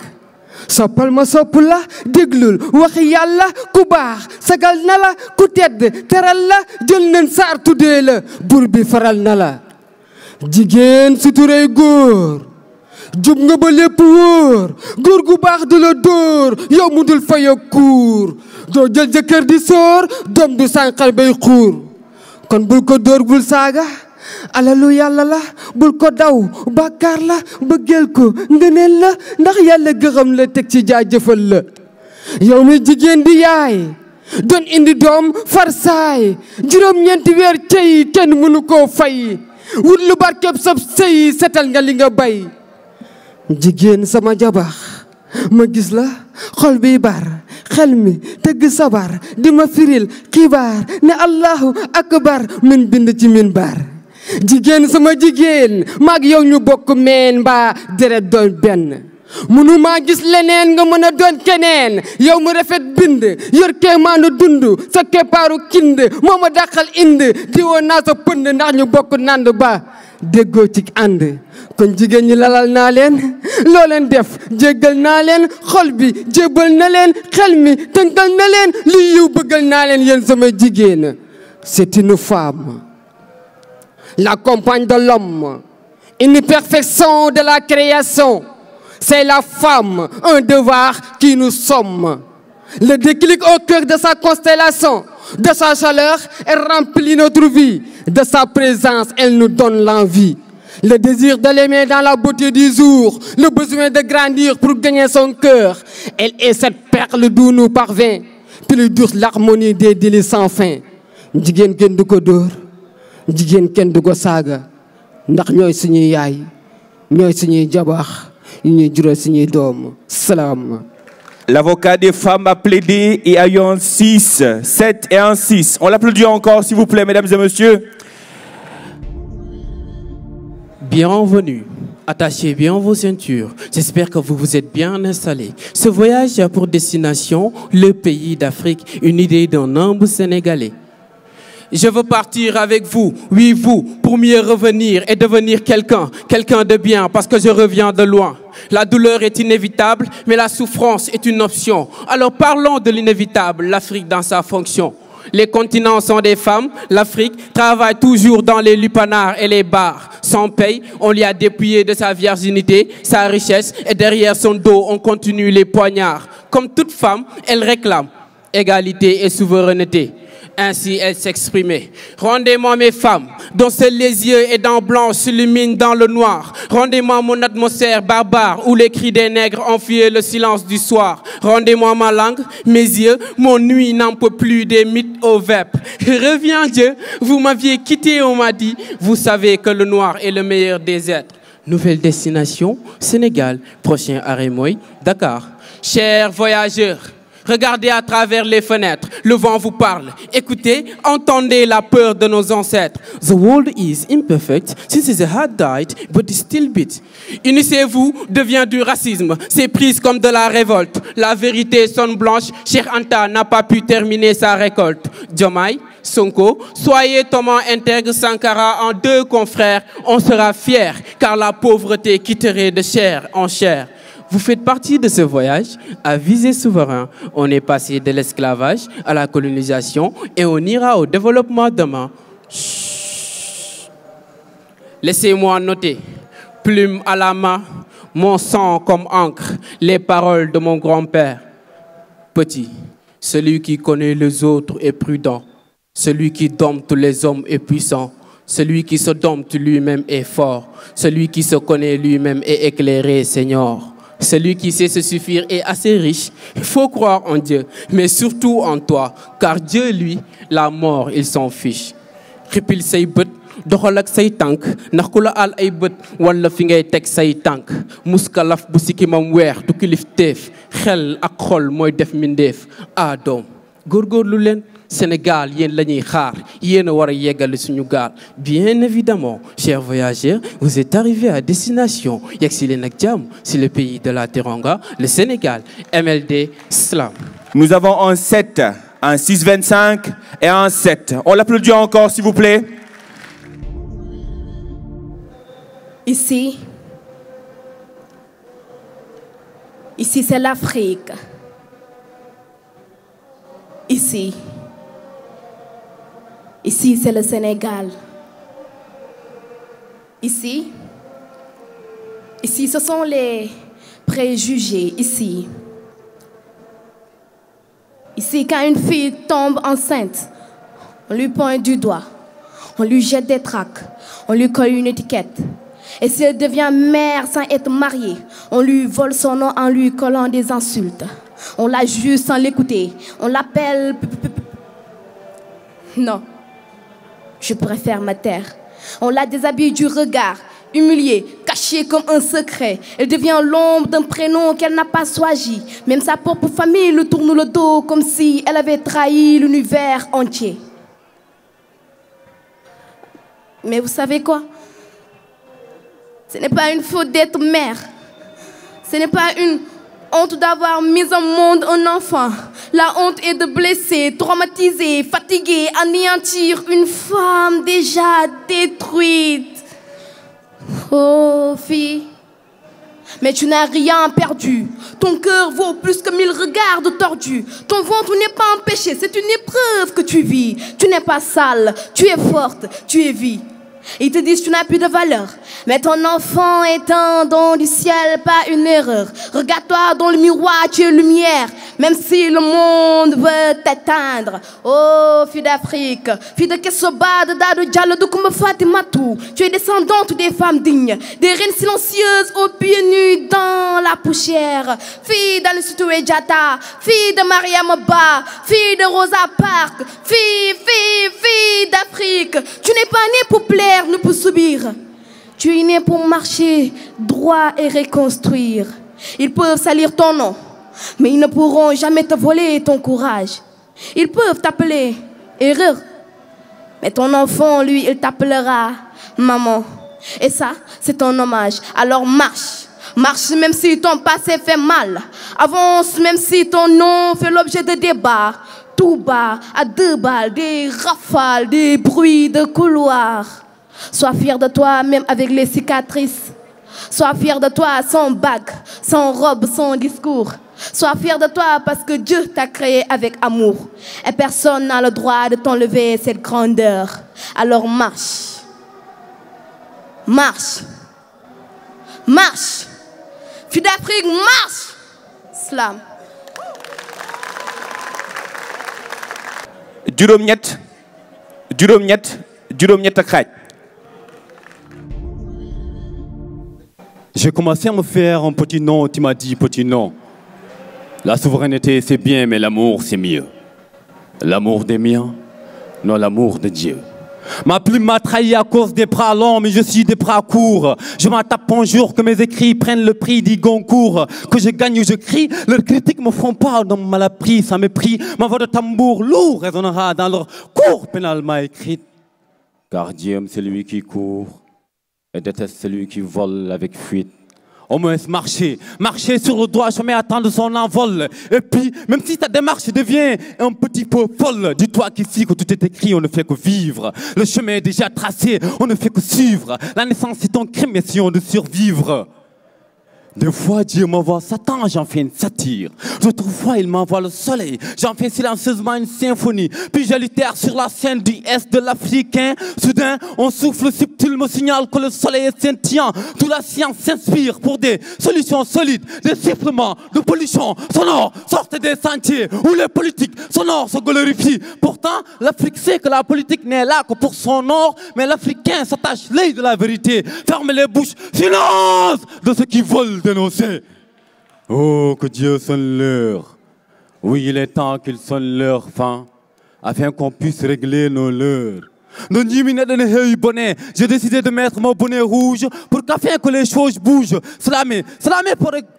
soppal ma sopp la déglul waxi yàlla ku baax sagal na la ku tedd teral la jël nañ saar tuddee la buur bi faral na la jigéen suturey góor jub nga ba lépp wóor góor gu baax du la dóor yow mu dul faya kuur doo jël jëkkër di sóor doom du sànqal bay xuur kon bul ko dóor bul saaga alalu yàlla la bul ko daw bàkkaar la bëggeel ko ngëneel la ndax yàlla gërëm la teg ci jaajëfal la yow mi jigéen di yaay doon indi doom farsaay juróom-ñeenti weer tey kenn mënu koo fay wut lu barkeb sab sëy setal nga li nga bay jigéen sama jabax ma gis la xol bi bar xel mi tëgg sabar di ma firil xibaar ne allahu akbar min bind ci min bar jigéen sama jigéen maag yow ñu bokk meen mbaa deret doon benn munu maa gis leneen nga mën a doon keneen yow mu rafet bind yor kéemaanu dund sa keppaaru kind moo ma dàqal ind diwoon naa sa pënd ndax ñu bokk nand ba déggoo ci ànd kon jigéen ñi lalal naa leen loo leen def jéggal naa leen xol bi jébbal na leen xel mi tënkal na leen li yiw bëggal naa leen yéen sama jigéen c'est une femme la compagne de l'homme une perfection de la création. C'est la femme, un devoir qui nous sommes. Le déclic au cœur de sa constellation, de sa chaleur, elle remplit notre vie. De sa présence, elle nous donne l'envie. Le désir de l'aimer dans la beauté du jour, le besoin de grandir pour gagner son cœur. Elle est cette perle d'où nous parvient, plus douce l'harmonie des délices sans fin. Jigéen kenn du ko dóor, jigéen kenn du ko saaga, ndax ñooy suñuy yaay, ñooy suñuy jabax. L'avocat des femmes a plaidé et a eu un 6, 7 et un 6. On l'applaudit encore, s'il vous plaît, mesdames et messieurs. Bienvenue. Attachez bien vos ceintures. J'espère que vous vous êtes bien installés. Ce voyage a pour destination le pays d'Afrique, une idée d'un humble Sénégalais. Je veux partir avec vous, oui vous, pour mieux revenir et devenir quelqu'un de bien, parce que je reviens de loin. La douleur est inévitable, mais la souffrance est une option. Alors parlons de l'inévitable, l'Afrique dans sa fonction. Les continents sont des femmes, l'Afrique travaille toujours dans les lupanards et les bars. Sans paye, on lui a dépouillé de sa virginité, sa richesse, et derrière son dos, on continue les poignards. Comme toute femme, elle réclame égalité et souveraineté. Ainsi elle s'exprimait. Rendez-moi mes femmes, dont seuls les yeux et dents blanches s'illuminent dans le noir. Rendez-moi mon atmosphère barbare, où les cris des nègres enfuyaient le silence du soir. Rendez-moi ma langue, mes yeux, mon nuit n'en peut plus des mythes au vep. Reviens Dieu, vous m'aviez quitté, on m'a dit. Vous savez que le noir est le meilleur des êtres. Nouvelle destination, Sénégal. Prochain arrêt Moy, Dakar. Chers voyageurs, regardez à travers les fenêtres, le vent vous parle. Écoutez, entendez la peur de nos ancêtres. The world is imperfect, since it has died, but it still beats. Unissez-vous devient du racisme, c'est prise comme de la révolte. La vérité sonne blanche, Cheikh Anta n'a pas pu terminer sa récolte. Diomaye, Sonko, soyez Thomas intègre Sankara en deux confrères, on sera fiers, car la pauvreté quitterait de chair en chair. Vous faites partie de ce voyage à visée souverain. On est passé de l'esclavage à la colonisation et on ira au développement demain. Laissez-moi noter, plume à la main, mon sang comme encre, les paroles de mon grand-père. Petit, celui qui connaît les autres est prudent, celui qui dompte les hommes est puissant. Celui qui se dompte lui-même est fort, celui qui se connaît lui-même est éclairé, Seigneur. Celui qui sait se suffire est assez riche. Il faut croire en Dieu, mais surtout en toi, car Dieu, lui, la mort, il s'en fiche. Xipil say bët, doxal ak say tànk, ndax ku la al ay bët wala fi ngay teg say tànk. Muskalaf bu sikimam weex du kilifteef, xel ak xol mooy def mindeef. Ah doom, góorgóorlu leen. Sénégal, yéen la ñuy xaar, yéen a war a yeggali suñu gaal. Bien évidemment, chers voyageurs, vous êtes arrivés à destination. Yegsi leen ak jàmm, c'est le pays de la Teranga, le Sénégal, MLD, Slam. Nous avons un 7, un 6,25 et un 7. On l'applaudit encore, s'il vous plaît. Ici, c'est l'Afrique. Ici, c'est le Sénégal. Ici, ce sont les préjugés. Ici, quand une fille tombe enceinte, on lui pointe du doigt, on lui jette des tracts, on lui colle une étiquette. Et si elle devient mère sans être mariée, on lui vole son nom en lui collant des insultes. On la juge sans l'écouter. On l'appelle... Non. Je préfère ma terre. On la déshabille du regard, humiliée, cachée comme un secret. Elle devient l'ombre d'un prénom qu'elle n'a pas choisi. Même sa propre famille lui tourne le dos comme si elle avait trahi l'univers entier. Mais vous savez quoi? Ce n'est pas une faute d'être mère. Ce n'est pas une honte d'avoir mis au monde un enfant. La honte est de blesser, traumatiser, fatiguer, anéantir une femme déjà détruite. Oh, fille. Mais tu n'as rien perdu. Ton cœur vaut plus que 1000 regards tordus. Ton ventre n'est pas empêché, c'est une épreuve que tu vis. Tu n'es pas sale, tu es forte, tu es vie. Ils te disent que tu n'as plus de valeur. Mais ton enfant est un don du ciel, pas une erreur. Regarde-toi dans le miroir, tu es lumière. Même si le monde veut t'éteindre. Oh, fille d'Afrique, fille de Kessoba, de Dado Diallo, de Koumba Fatimatou. Tu es descendante des femmes dignes, des reines silencieuses aux pieds nus dans la poussière. Fille d'Anisutoué Diatta, fille de Mariam Ba, fille de Rosa Parks, fille d'Afrique. Tu n'es pas née pour plaire, ni pour subir. Tu es né pour marcher droit et reconstruire. Ils peuvent salir ton nom, mais ils ne pourront jamais te voler ton courage. Ils peuvent t'appeler erreur, mais ton enfant, lui, il t'appellera maman. Et ça, c'est ton hommage. Alors marche. Marche même si ton passé fait mal. Avance même si ton nom fait l'objet de débats. Tout bas, à 2 balles, des rafales, des bruits de couloir. Sois fier de toi même avec les cicatrices. Sois fier de toi sans bague, sans robe, sans discours. Sois fier de toi parce que Dieu t'a créé avec amour. Et personne n'a le droit de t'enlever cette grandeur. Alors marche. Marche. Marche. Fille d'Afrique, marche. Slam. juróom-ñett ak xaaj. J'ai commencé à me faire un petit nom, tu m'as dit petit nom. La souveraineté c'est bien, mais l'amour c'est mieux. L'amour des miens, non l'amour de Dieu. Ma plume m'a trahi à cause des bras longs, mais je suis des bras courts. Je m'en tape un jour que mes écrits prennent le prix du Goncourt. Que je gagne ou je crie, leurs critiques me font pas d'un mal appris, sans mépris. Ma voix de tambour lourd résonnera dans leur cour pénalement écrite. Car Dieu c'est lui qui court et déteste celui qui vole avec fuite. Au moins marcher sur le droit chemin, attendre son envol. Et puis, même si ta démarche devient un petit peu folle, dis-toi qu'ici, que tout est écrit, on ne fait que vivre. Le chemin est déjà tracé, on ne fait que suivre. La naissance est un crime, essayons de survivre. Des fois, Dieu m'envoie Satan, j'en fais une satire. D'autres fois, il m'envoie le soleil, j'en fais silencieusement une symphonie. Puis j'altère sur la scène du Est de l'Africain. Soudain, un souffle subtil me signale que le soleil est scintillant. Toute la science s'inspire pour des solutions solides. Des sifflements de pollution sonore sortent des sentiers où les politiques sonores se glorifient. Pourtant, l'Afrique sait que la politique n'est là que pour son or. Mais l'Africain s'attache l'œil de la vérité. Ferme les bouches, silence de ceux qui volent dénoncer. Oh, que Dieu sonne l'heure. Oui, il est temps qu'il sonne l'heure fin, afin qu'on puisse régler nos leurs. J'ai décidé de mettre mon bonnet rouge pour qu'afin que les choses bougent. Slamé,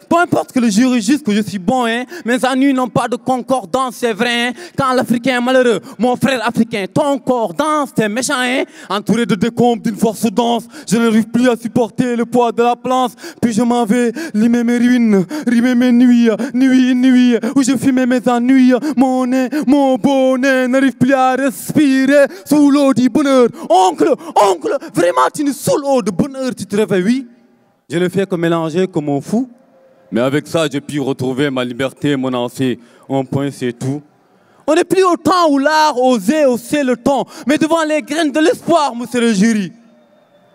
peu importe que le jury juge que je suis bon, hein. Mes ennuis n'ont pas de concordance, c'est vrai. Hein. Quand l'Africain est malheureux, mon frère africain, ton corps danse, t'es méchant, hein. Entouré de décombres d'une force dense, je n'arrive plus à supporter le poids de la planche. Puis je m'en vais limer mes ruines, rimer mes nuits, nuit, où je fumais mes ennuis. Mon nez, mon bonnet n'arrive plus à respirer sous l'eau du bonheur. Oncle, vraiment tu nous sous l'eau de bonheur, tu te réveilles, oui. Je ne fais que mélanger comme un fou. Mais avec ça, j'ai pu retrouver ma liberté, mon ancien. Un point, c'est tout. On n'est plus au temps où l'art osait hausser le ton. Mais devant les graines de l'espoir, monsieur le jury.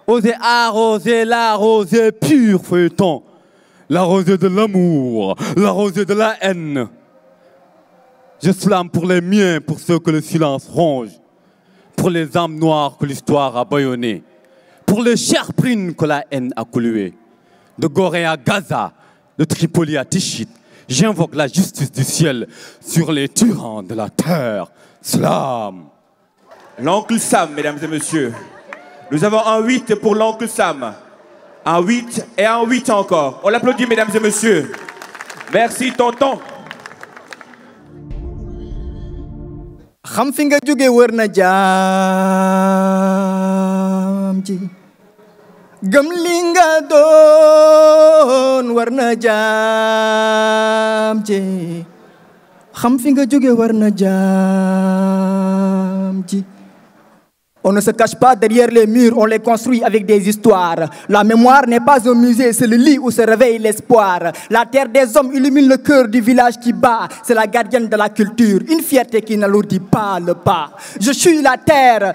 Oser arroser l'art, oser pur feuilleton. L'arroser de l'amour, l'arroser de la haine. Je slame pour les miens, pour ceux que le silence ronge. Pour les âmes noires que l'histoire a bâillonnées. Pour les chers prunes que la haine a clouées. De Gorée à Gaza, de Tripoli à Tichit, J'invoque la justice du ciel sur les tyrans de la terre. Slam. L'oncle Sam, mesdames et messieurs. Nous avons un 8 pour l'oncle Sam. Un 8 et un 8 encore. On l'applaudit, mesdames et messieurs. Merci, tonton. xam fi nga jóge wër na jaam ji gëm li nga doon wër na jaam ji xam fi nga jóge wër na jaam ji. On ne se cache pas derrière les murs, on les construit avec des histoires. La mémoire n'est pas un musée, c'est le lit où se réveille l'espoir. La terre des hommes illumine le cœur du village qui bat. C'est la gardienne de la culture, une fierté qui n'alourdit pas le pas. Je suis la terre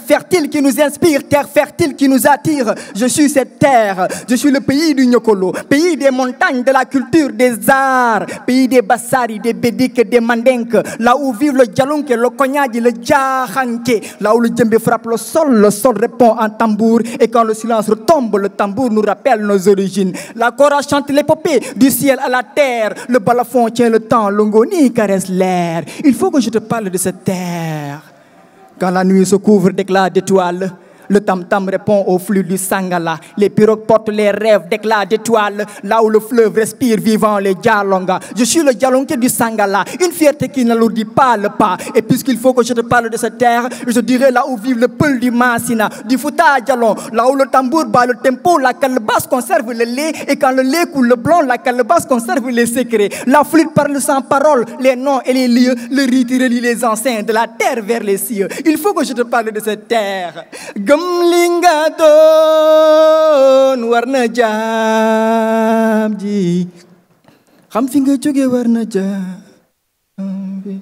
fertile qui nous inspire, terre fertile qui nous attire. Je suis cette terre, je suis le pays du Nyokolo, pays des montagnes, de la culture, des arts, pays des Bassari, des Bédik, des Mandenk, là où vivent le Djalonke, le Konyadi, le Djahanke, là où le Djembe frappe le sol répond en tambour. Et quand le silence retombe, le tambour nous rappelle nos origines. La Kora chante l'épopée du ciel à la terre. Le balafon tient le temps, l'ongoni caresse l'air. Il faut que je te parle de cette terre. Quand la nuit se couvre d'éclats d'étoiles, le tam-tam répond au flux du Sangala. Les pirogues portent les rêves d'éclats d'étoiles. Là où le fleuve respire vivant les Djalonga. Je suis le Djalonké du Sangala. Une fierté qui n'alourdit pas le pas. Et puisqu'il faut que je te parle de cette terre, je dirais là où vivent le peul du Massina, du Fouta Djalon. Là où le tambour bat le tempo, la calebasse conserve le lait. Et quand le lait coule le blanc, la calebasse conserve les secrets. La flûte parle sans parole, les noms et les lieux. Le rite relie les anciens de la terre vers les cieux. Il faut que je te parle de cette terre. Linga doon war na jaam ji xam fi nga jóge war na jaam bi.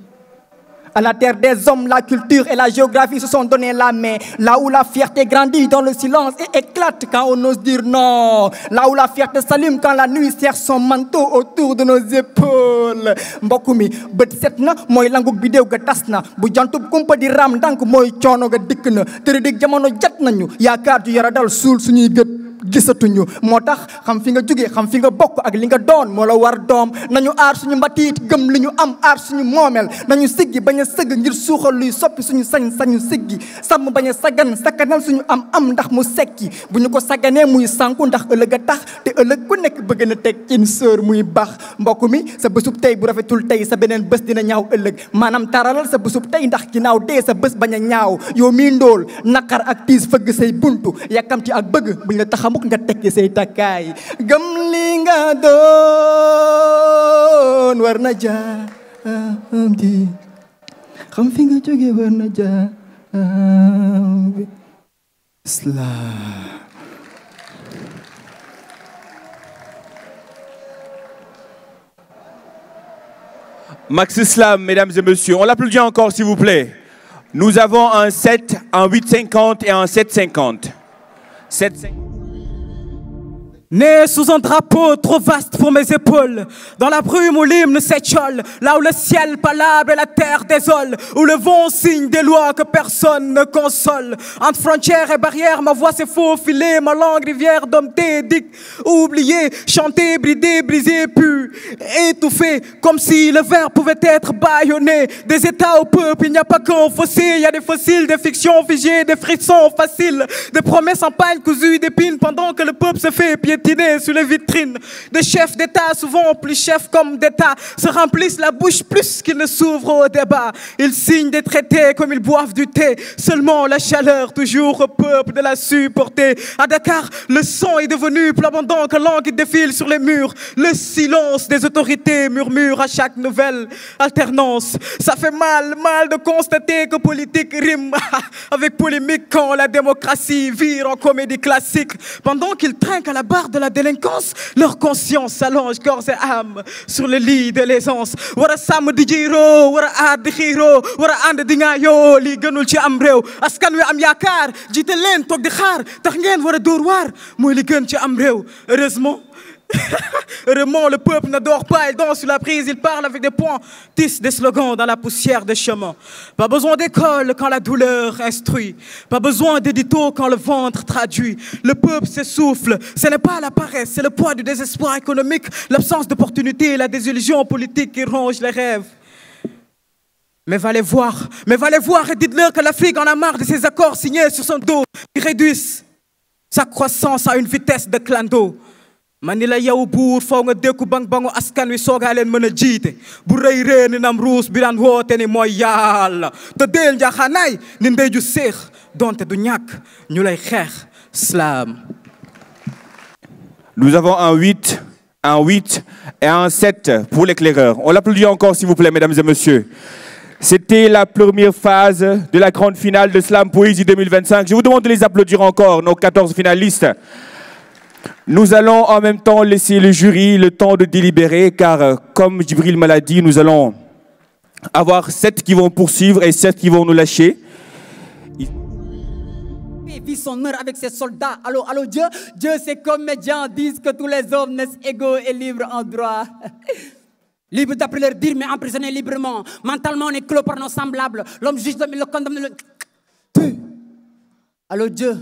À la terre des hommes, la culture et la géographie se sont donné la main. Là où la fierté grandit dans le silence et éclate quand on ose dire non. Là où la fierté s'allume quand la nuit serre son manteau autour de nos épaules. Mbokk mi bët set na mooy langug bidéew ga tas na. Bu jantub kumpa di ram ndànk mooy coono ga dikk na. Tërëdig jamono jat nañu yaakaar ju yara dal suul suñuy gët gisatuñu. moo tax xam fi nga jóge xam fi nga bokk ak li nga doon moo la war doom. nañu aar suñu mbatiit gëm li ñu am aar suñu moomeel. nañu siggi bañ a sëgg ngir suuxal luy soppi suñu sañ-sañu siggi. sàmm bañ a saggan sakkanal suñu am ndax mu sekki. bu ñu ko sagganee muy sànku ndax ëllëg a tax te ëllëg ku nekk bëgg na teg ci sœur muy baax. mbokk mi sa bésub tey bu rafetul tey sa beneen bés dina ñaaw ëllëg. maanaam taralal sa bésub tey ndax ginnaaw dee sa bés bañ a ñaaw. yow mii ndóol naqar ak tiis fëgg say buntu yàkkamti ak bëgg buñ la taxamuk nga tekki say takkaay. gëm li nga doon war na jaam ji xam fi nga jóge war na jaam bi. Max Islam, mesdames et messieurs. On l'applaudit encore, s'il vous plaît. Nous avons un 7, un 8,50 et un 7,50. 7,50. Né sous un drapeau trop vaste pour mes épaules, dans la brume où l'hymne s'étiole, là où le ciel palabre et la terre désole, où le vent signe des lois que personne ne console. Entre frontières et barrières, ma voix s'est faufilée, ma langue rivière d'homme tédique, oublié, chanté, bridé, brisé, pu, étouffé, comme si le verbe pouvait être bâillonné. Des états au peuple, il n'y a pas qu'un fossé, il y a des fossiles, des fictions figées, des frissons faciles, des promesses en pagne cousues d'épines, pendant que le peuple se fait piétiner sous les vitrines. Des chefs d'État, souvent plus chefs comme d'État, se remplissent la bouche plus qu'ils ne s'ouvrent au débat. Ils signent des traités comme ils boivent du thé. Seulement la chaleur toujours au peuple de la supporter. À Dakar, le son est devenu plus abondant que l'encre qui défile sur les murs. Le silence des autorités murmure à chaque nouvelle alternance. Ça fait mal de constater que politique rime avec polémique quand la démocratie vire en comédie classique. Pendant qu'ils trinquent à la barre de la délinquance, leur conscience s'allonge corps et âme sur le lit de l'aisance. Wara sàmm di jiiroo wara aar di xiiroo wara ànd di ngaayoo lii gënul ci am réew. askan wi am yaakaar jiite leen toog di xaar tax ngeen war a dóor waar mooy li gën ci am réew. Heureusement Heureusement, le peuple ne dort pas, il danse sur la prise, il parle avec des points, tisse des slogans dans la poussière des chemins. Pas besoin d'école quand la douleur instruit, pas besoin d'édito quand le ventre traduit. Le peuple s'essouffle, ce n'est pas la paresse, c'est le poids du désespoir économique, l'absence d'opportunité et la désillusion politique qui ronge les rêves. Mais va les voir et dites-leur que l'Afrique en a marre de ces accords signés sur son dos qui réduisent sa croissance à une vitesse de clando. Manila yow buur faw nga dékku bang bangu askan wi soogaa leen mën a jiite bu rëy ree ni nam ruus bi daan woote ni mooy yàlla te déel njaaxaanaay ni ndey ju séex donte du ñàkk ñu lay xeex slam. Nous avons un 8 et un 7 pour l'éclaireur. On l'applaudit encore s'il vous plaît mesdames et messieurs. C'était la première phase de la grande finale de Slam Poésie 2025. Je vous demande de les applaudir encore, nos 14 finalistes. Nous allons en même temps laisser le jury le temps de délibérer car, comme Djibril me l'a dit, nous allons avoir 7 qui vont poursuivre et 7 qui vont nous lâcher. Il vit son heure avec ses soldats. Allô, allô, Dieu. Dieu, ces comédiens disent que tous les hommes naissent égaux et libres en droit. Libre d'après leur dire, mais emprisonné librement. Mentalement, on est clos par nos semblables. L'homme juge l'homme, il le condamne, le tue. Allô, Dieu.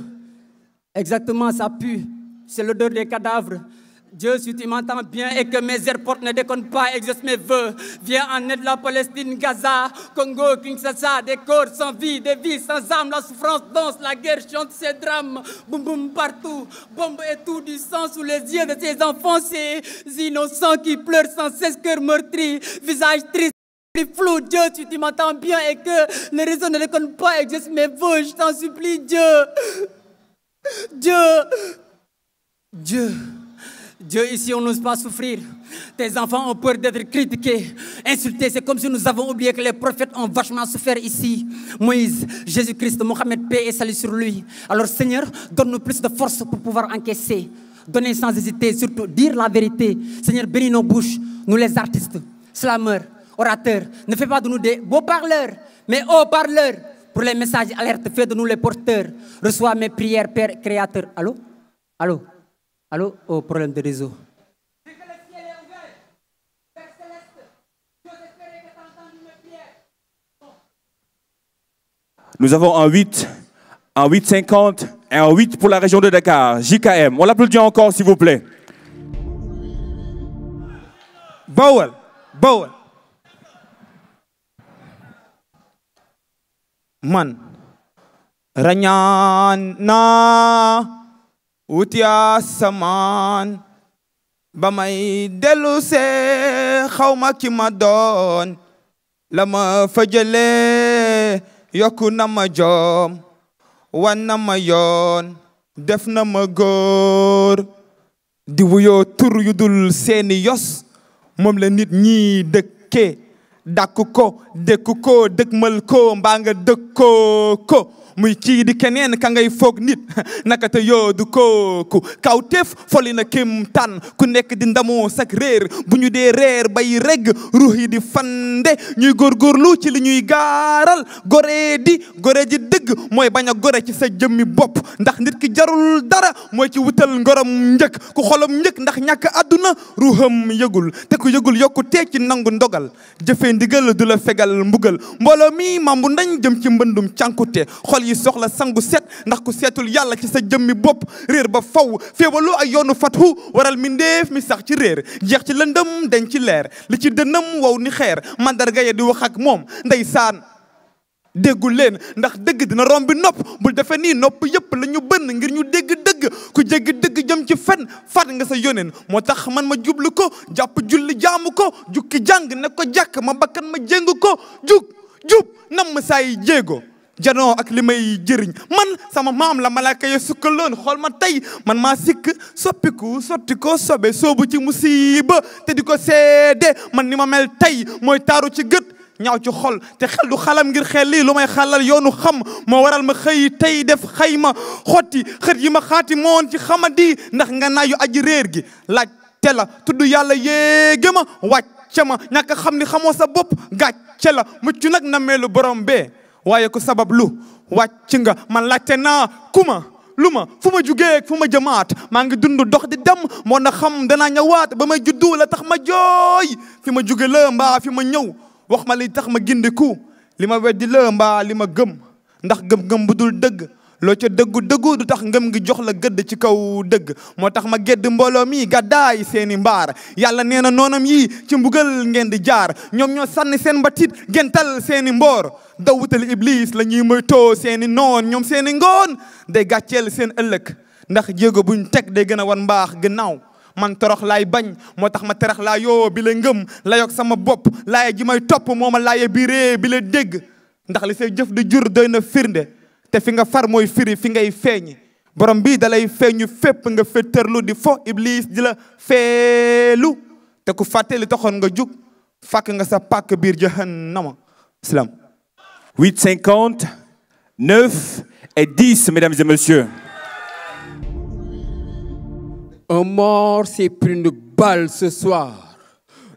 Exactement, ça pue. C'est l'odeur des cadavres. Dieu, si tu m'entends bien et que mes airports ne déconnent pas, exauce mes vœux. Viens en aide la Palestine, Gaza, Congo, Kinshasa, des corps sans vie, des vies sans âme. La souffrance danse, la guerre chante ses drames. Boum boum partout, bombe et tout du sang sous les yeux de ces enfants. Ces innocents qui pleurent sans cesse, cœur meurtri, visage triste. Flou, Dieu, si tu m'entends bien et que les raisons ne déconnent pas, exauce mes vœux, je t'en supplie, Dieu. Dieu, ici on n'ose pas souffrir. Tes enfants ont peur d'être critiqués, insultés. C'est comme si nous avons oublié que les prophètes ont vachement souffert ici. Moïse, Jésus-Christ, Mohamed, paix et salut sur lui. Alors Seigneur, donne-nous plus de force pour pouvoir encaisser. Donner sans hésiter, surtout dire la vérité. Seigneur, bénis nos bouches, nous les artistes, slameurs, orateurs. Ne fais pas de nous des beaux parleurs, mais haut-parleurs. Pour les messages alertes, fais de nous les porteurs. Reçois mes prières, Père Créateur. Allô? Allô? Allô? Oh, problème de réseau. Nous avons un 8,50 et un 8 pour la région de Dakar. JKM, on l'applaudit encore s'il vous plaît. Bawal. Man rañaan naa wuti asamaan ba may dellu see xawma ki ma doon la ma fa jëlee yokku na ma joom wan na ma yoon def na ma góor di wuyoo tur yu dul seeni yos moom la nit ñi dëkkee dàkku ko dëkku ko dëkkmal ko mbaa nga dëkkoo ko muy kii di keneen ka ngay foog nit naka te yoodu kooku kawteef foli na kim tan ku nekk di ndamoo sak réer bu ñu dee reer bay reg ruux yi di fande ñuy góorgóorlu ci li ñuy gaaral gore ji dëgg mooy bañ a gore ci sa jëmmi bopp ndax nit ki jarul dara mooy ci wutal ngorom njëkk ku xolam njëkk ndax ñàkk àdduna ruuxam yëgul te ku yëgul yokku tee ci nangu ndogal jëfee ndigal du la fegal mbugal mbooloo mi mambu ndañ jëm ci mbëndum cànkute xol yi soxla sangu set ndax ku seetul yàlla ci sa jëmmi bopp réer ba faw féewalu ay yoonu fathu waral mindeef mi sax ci réer jeex ci lëndëm dañ ci leer li ci dënam wow ni xeer mandarga ya di wax ak moom ndeysaan déggul leen ndax dëgg dina rombi nopp bul defe nii nopp yëpp la ñu bënn ngir ñu dégg dëgg ku jéggi dëgg jëm ci fen faat nga sa yóneen moo tax man ma jublu ko jàpp julli jaamu ko jukki jàng ne ko jàkk ma bakkan ma jéng ko jub nam ma saay jéego janoo ak li may jëriñ man sama maam la malaaka ya sukkaloon xool ma tey man maa sikk soppiku sotti ko sobe soobu ci musiba te di ko seede man ni ma mel tey mooy taaru ci gët ñaaw ci xol te xel du xalam ngir xel lii lu may xalal yoonu xam moo waral ma xëy tey def xayma xotti xët yi ma xaati moon ci xamadi ndax nga naayu aji réer gi laaj te la tudd yàlla yéege ma wàcce ma ñàkk xam ni xamoo sa bopp gàcce la mucc nag na meelu borom bee waaye ku sabab lu wàcc nga man laajte naa kuma lu ma fu ma jugee fu ma jëmaat maa ngi dund dox di dem moo na xam danaa ñëwaat ba may juddu la tax ma jooy fi ma juge la mbaa fi ma ñëw wax ma li tax ma gindiku li ma weddi la mbaa li ma gëm ndax gëm-gëm bu dul dëgg loo ca dëggu du tax ngëm gi jox la gëdd ci kaw dëgg moo tax ma gedd mbooloo mi gàddaay seeni mbaar yàlla nee na noonam yi ci mbugal ngeen di jaar ñoom ñoo sànni seen mbatit gental seeni mboor daw wutali iblis la ñuy moytoo seeni noon ñoom seeni ngoon day gàcceel seen ëllëg ndax jéego buñ teg day gën a wan mbaax gannaaw man torox laay bañ moo tax ma terax laa yoo bi la ngëm la yokk sama bopp laaye ji may topp moo ma laaye bi ree bi la dégg ndax li say jëf di jur doy na firnde te fi nga far mooy firi fi ngay feeñ borom bi dalay feeñu fépp nga féttarlu di fo iblis di la feelu te ku fàtte li taxoon nga jug fàkk nga sa pàkk biir jahannama. Islam. 8,50, 9 et 10, mesdames et messieurs. Un mort s'est pris une balle ce soir.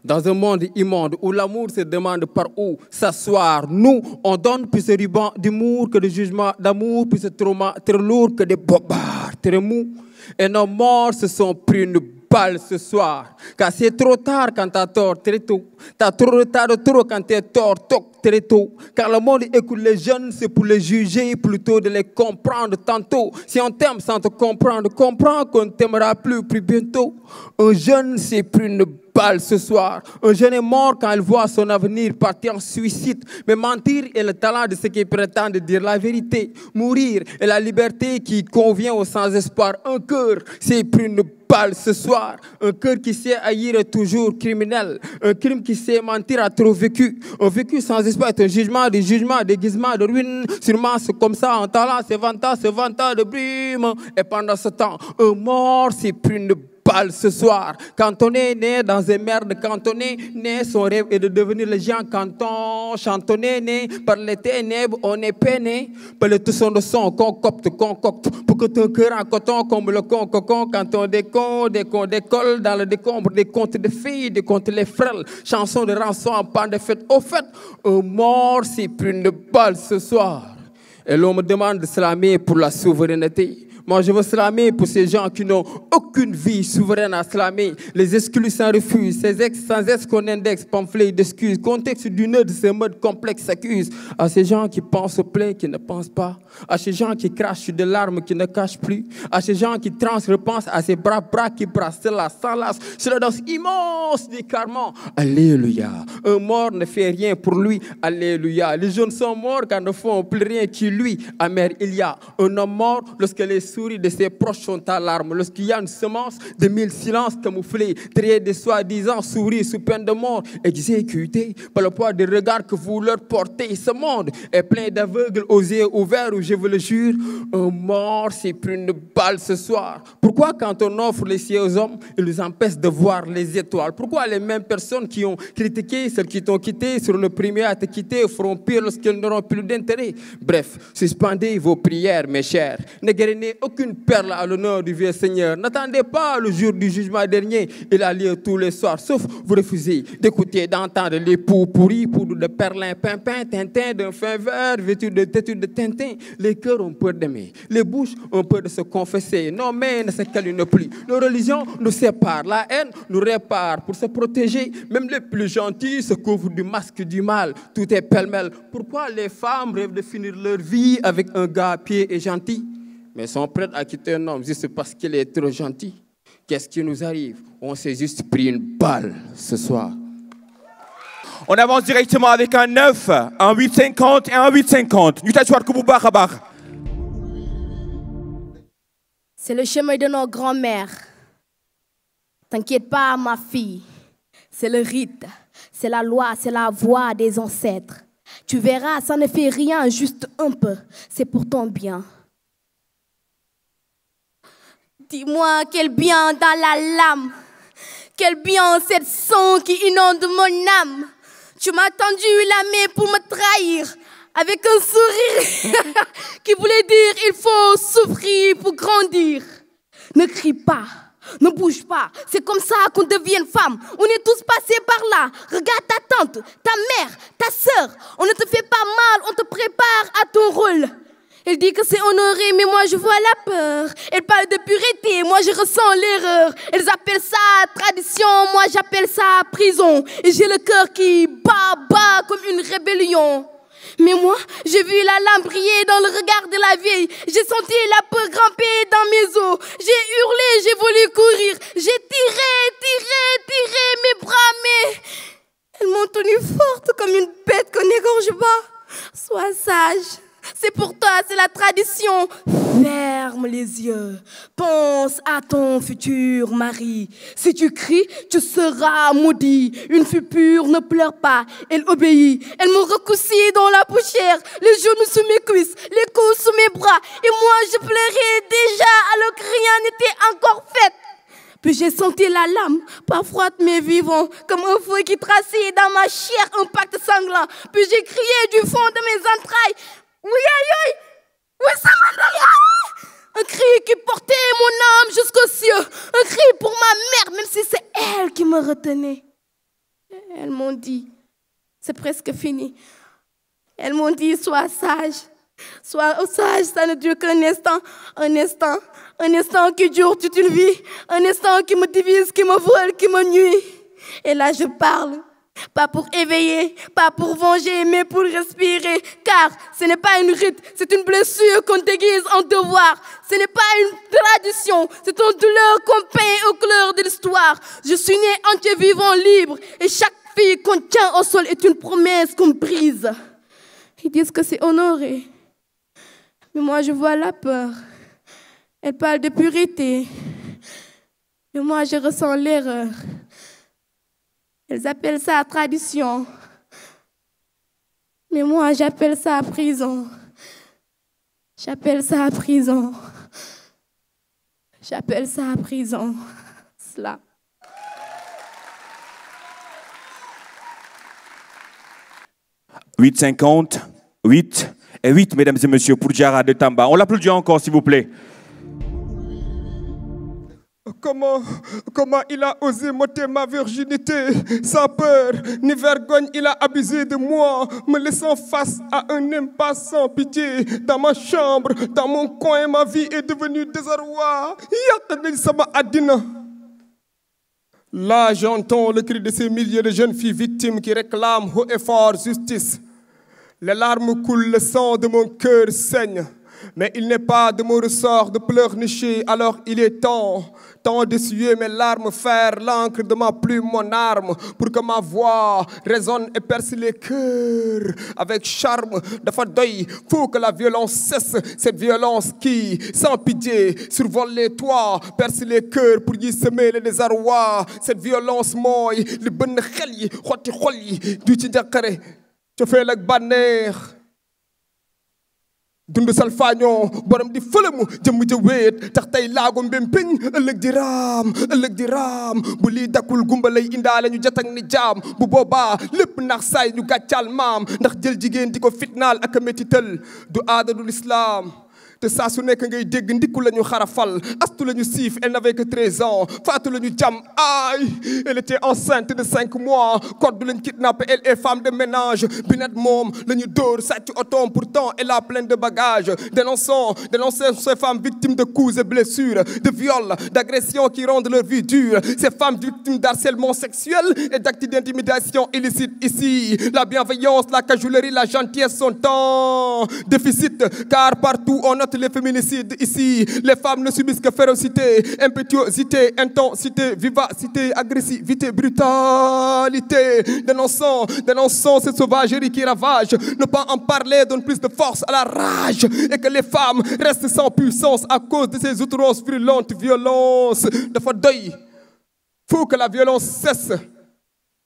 Dans un monde immonde où l'amour se demande par où s'asseoir, nous, on donne plus de ruban d'humour que de jugement d'amour, plus de trauma très lourd que des bobards très mous. Et nos morts se sont pris une balle ce soir. Car c'est trop tard quand t'as tort, très tôt. T'as trop retard de trop quand t'es tort, très tôt. Car le monde écoute les jeunes, c'est pour les juger, plutôt de les comprendre tantôt. Si on t'aime sans te comprendre, comprends qu'on ne t'aimera plus bientôt. Un jeune s'est pris une balle ce soir. Un jeune est mort quand il voit son avenir partir en suicide. Mais mentir est le talent de ceux qui prétendent dire la vérité. Mourir est la liberté qui convient au sans-espoir. Un cœur s'est pris une balle ce soir. Un cœur qui sait haïr est toujours criminel. Un crime qui sait mentir a trop vécu. Un vécu sans espoir est un jugement, des jugements, déguisement de ruine. Sûrement c'est comme ça, en talent, c'est vantant de brume. Et pendant ce temps, un mort s'est pris une balle ce soir. Quand on est né dans une merde, quand on est né, son rêve est de devenir le géant. Quand on chante, on est né par les ténèbres, on est peiné par le tout son de son, concocte, pour que ton cœur en coton comme le cocon. Quand on décolle dans le décombre des contes de filles, des contes les frêles, chansons de rançon en pan de fête. Au fait, un mort s'est pris une balle ce soir. Et l'on me demande de slamer pour la souveraineté. Moi, je veux slammer pour ces gens qui n'ont aucune vie souveraine à slammer. Les exclus sans refus, ces ex sans ex qu'on indexe, pamphlets d'excuses. Contexte du nœud de ces modes complexes s'accuse. À ces gens qui pensent au plein, qui ne pensent pas. À ces gens qui crachent sur des larmes qui ne cachent plus. À ces gens qui repensent à ces bras qui brassent là, sans las. C'est la danse immense des carments. Alléluia. Un mort ne fait rien pour lui. Alléluia. Les jeunes sont morts car ne font plus rien qui lui. Amer, il y a un homme mort lorsque les souris de ses proches sont à larmes. Lorsqu'il y a une semence de 1000 silences camouflés, triés de soi-disant souris sous peine de mort, exécutés par le poids des regards que vous leur portez. Ce monde est plein d'aveugles aux yeux ouverts où je vous le jure, un mort s'est pris une balle ce soir. Pourquoi quand on offre les cieux aux hommes, ils nous empêchent de voir les étoiles? Pourquoi les mêmes personnes qui ont critiqué celles qui t'ont quitté sur le premier à te quitter feront pire lorsqu'elles n'auront plus d'intérêt? Bref, suspendez vos prières, mes chers. Ne guérinez aucune perle à l'honneur du vieux Seigneur. N'attendez pas le jour du jugement dernier. Il a lieu tous les soirs, sauf vous refusez d'écouter, d'entendre les poux pourris, poudre de perlin, pimpin, tintin, d'un fin vert, vêtu de têtu de tintin. Les cœurs ont peur d'aimer, les bouches ont peur de se confesser. Nos mains ne se câlinent plus, nos religions nous séparent, la haine nous répare. Pour se protéger, même les plus gentils se couvrent du masque du mal. Tout est pêle-mêle. Pourquoi les femmes rêvent de finir leur vie avec un gars pied et gentil, mais sont prêtes à quitter un homme juste parce qu'il est trop gentil? Qu'est-ce qui nous arrive? On s'est juste pris une balle ce soir. On avance directement avec un 9, un 8,50 et un 8,50. C'est le chemin de nos grands-mères. T'inquiète pas, ma fille. C'est le rite, c'est la loi, c'est la voix des ancêtres. Tu verras, ça ne fait rien, juste un peu. C'est pour ton bien. Dis-moi quel bien dans la lame, quel bien cette sang qui inonde mon âme. Tu m'as tendu la main pour me trahir, avec un sourire qui voulait dire il faut souffrir pour grandir. Ne crie pas, ne bouge pas, c'est comme ça qu'on devient femme. On est tous passés par là. Regarde ta tante, ta mère, ta sœur. On ne te fait pas mal, on te prépare à ton rôle. Elle dit que c'est honoré, mais moi je vois la peur. Elle parle de pureté, moi je ressens l'erreur. Elles appellent ça tradition, moi j'appelle ça prison. Et j'ai le cœur qui bat comme une rébellion. Mais moi, j'ai vu la lame briller dans le regard de la vieille. J'ai senti la peur grimper dans mes os. J'ai hurlé, j'ai voulu courir. J'ai tiré mes bras, mais elles m'ont tenue forte comme une bête qu'on égorge pas. Sois sage. C'est pour toi, c'est la tradition. Ferme les yeux. Pense à ton futur mari. Si tu cries, tu seras maudit. Une fille pure ne pleure pas. Elle obéit. Elle me recoussit dans la poussière. Les genoux sous mes cuisses, les coudes sous mes bras. Et moi, je pleurais déjà alors que rien n'était encore fait. Puis j'ai senti la lame, pas froide mais vivant, comme un feu qui traçait dans ma chair un pacte sanglant. Puis j'ai crié du fond de mes entrailles. Oui, aïe, oui, ça m'a. Un cri qui portait mon âme jusqu'aux cieux. Un cri pour ma mère, même si c'est elle qui me retenait. Elles m'ont dit, c'est presque fini. Elles m'ont dit, sois sage. Sois sage, ça ne dure qu'un instant. Un instant qui dure toute une vie. Un instant qui me divise, qui me vole, qui me nuit. Et là, je parle. Pas pour éveiller, pas pour venger, mais pour respirer. Car ce n'est pas une rite, c'est une blessure qu'on déguise en devoir. Ce n'est pas une tradition, c'est une douleur qu'on peint aux couleurs de l'histoire. Je suis né entier vivant libre, et chaque fille qu'on tient au sol est une promesse qu'on brise. Ils disent que c'est honoré, mais moi je vois la peur. Elle parle de pureté, mais moi je ressens l'erreur. Elles appellent ça tradition. Mais moi, j'appelle ça prison. J'appelle ça prison. J'appelle ça prison. Cela. « 8,50, 8 et 8, mesdames et messieurs, pour Diarra de Tamba. On l'applaudit encore, s'il vous plaît. Comment il a osé m'ôter ma virginité, sans peur ni vergogne, il a abusé de moi, me laissant face à un impasse sans pitié. Dans ma chambre, dans mon coin, ma vie est devenue désarroi. Là, j'entends le cri de ces milliers de jeunes filles victimes qui réclament haut et fort justice. Les larmes coulent, le sang de mon cœur saigne. Mais il n'est pas de mon ressort de pleurnicher, alors il est temps d'essuyer mes larmes, faire l'encre de ma plume mon arme, pour que ma voix résonne et perce les cœurs avec charme. Dafa doy, faut que la violence cesse, cette violence qui, sans pitié, survole les toits, perce les cœurs pour y semer le désarroi. Cette violence mooy li bënn xel yi, xotti xol yi, du ci njàqare, cofeel ak bànneex. Dundu salfaañoo borom di fëlëmu jëmm ja wéet tax tey laago mbém péñ ëllëg di raam bu lii dakul gumba lay indaale ñu jatag ni jaam bu boobaa lépp ndax saay ñu gàccaal maam ndax jël jigéen di ko fitnaal ak a métital du aada du lislaam te saa su nekk ngay dégg ndikku la ñu xarafal astu la ñu siif elle n'avait que 13 ans faatu la ñu jam ay elle était enceinte de 5 mois code lañ kidnappé elle est femme de ménage binet moom la ñu dóor sàcc otoom pourtant elle a plein de bagages dénonçons ces femmes victimes de coups et blessures de viols d'agressions qui rendent leur vie dure, ces femmes victimes d'harcèlement sexuel et d'actes d'intimidation illicites. Ici la bienveillance, la cajolerie, la gentillesse sont en déficit, car partout on note les féminicides. Ici les femmes ne subissent que férocité, impétuosité, intensité, vivacité, agressivité, brutalité. Dénonçons cette sauvagerie qui ravage. Ne pas en parler donne plus de force à la rage, et que les femmes restent sans puissance à cause de ces outrances brûlantes. Violence dafa doy, faut que la violence cesse.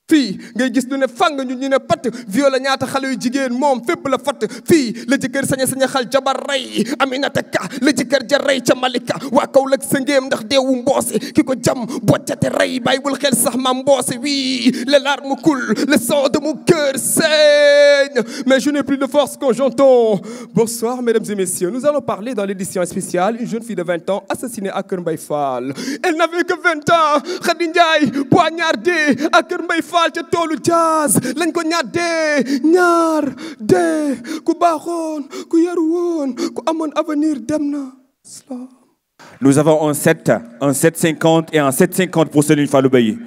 Fii ngay gis ñu ne fang ñu ne pat violé ñaata xale yu jigéen moom fépp la fat. Fii la jëkkër saña xal jabar rey Aminata Ka, la jëkkër ja rey ca Malika. Waa Kaolack sa ngéem ndax deewu mboose ki ko jam boccate rey bàyyiwul xel sax ma mboose. Oui, les larmes coulent, le sang de mon cœur saigne, mais je n'ai plus de force quand j'entends. Bonsoir mesdames et messieurs, nous allons parler dans l'édition spéciale une jeune fille de 20 ans assassinée à Kër Mbaye Fall. Elle n'avait que 20 ans. Khady Ndiaye poignardée à Kër Mbaye Fall. Fall ca toolu jaas lañ ko ñaddee ñaar dee ku baaxoon ku yaru woon ku amoon avenir dem na. Nous avons un 7, un 7,50 et un 7,50 pour Serigne Fallou Beye.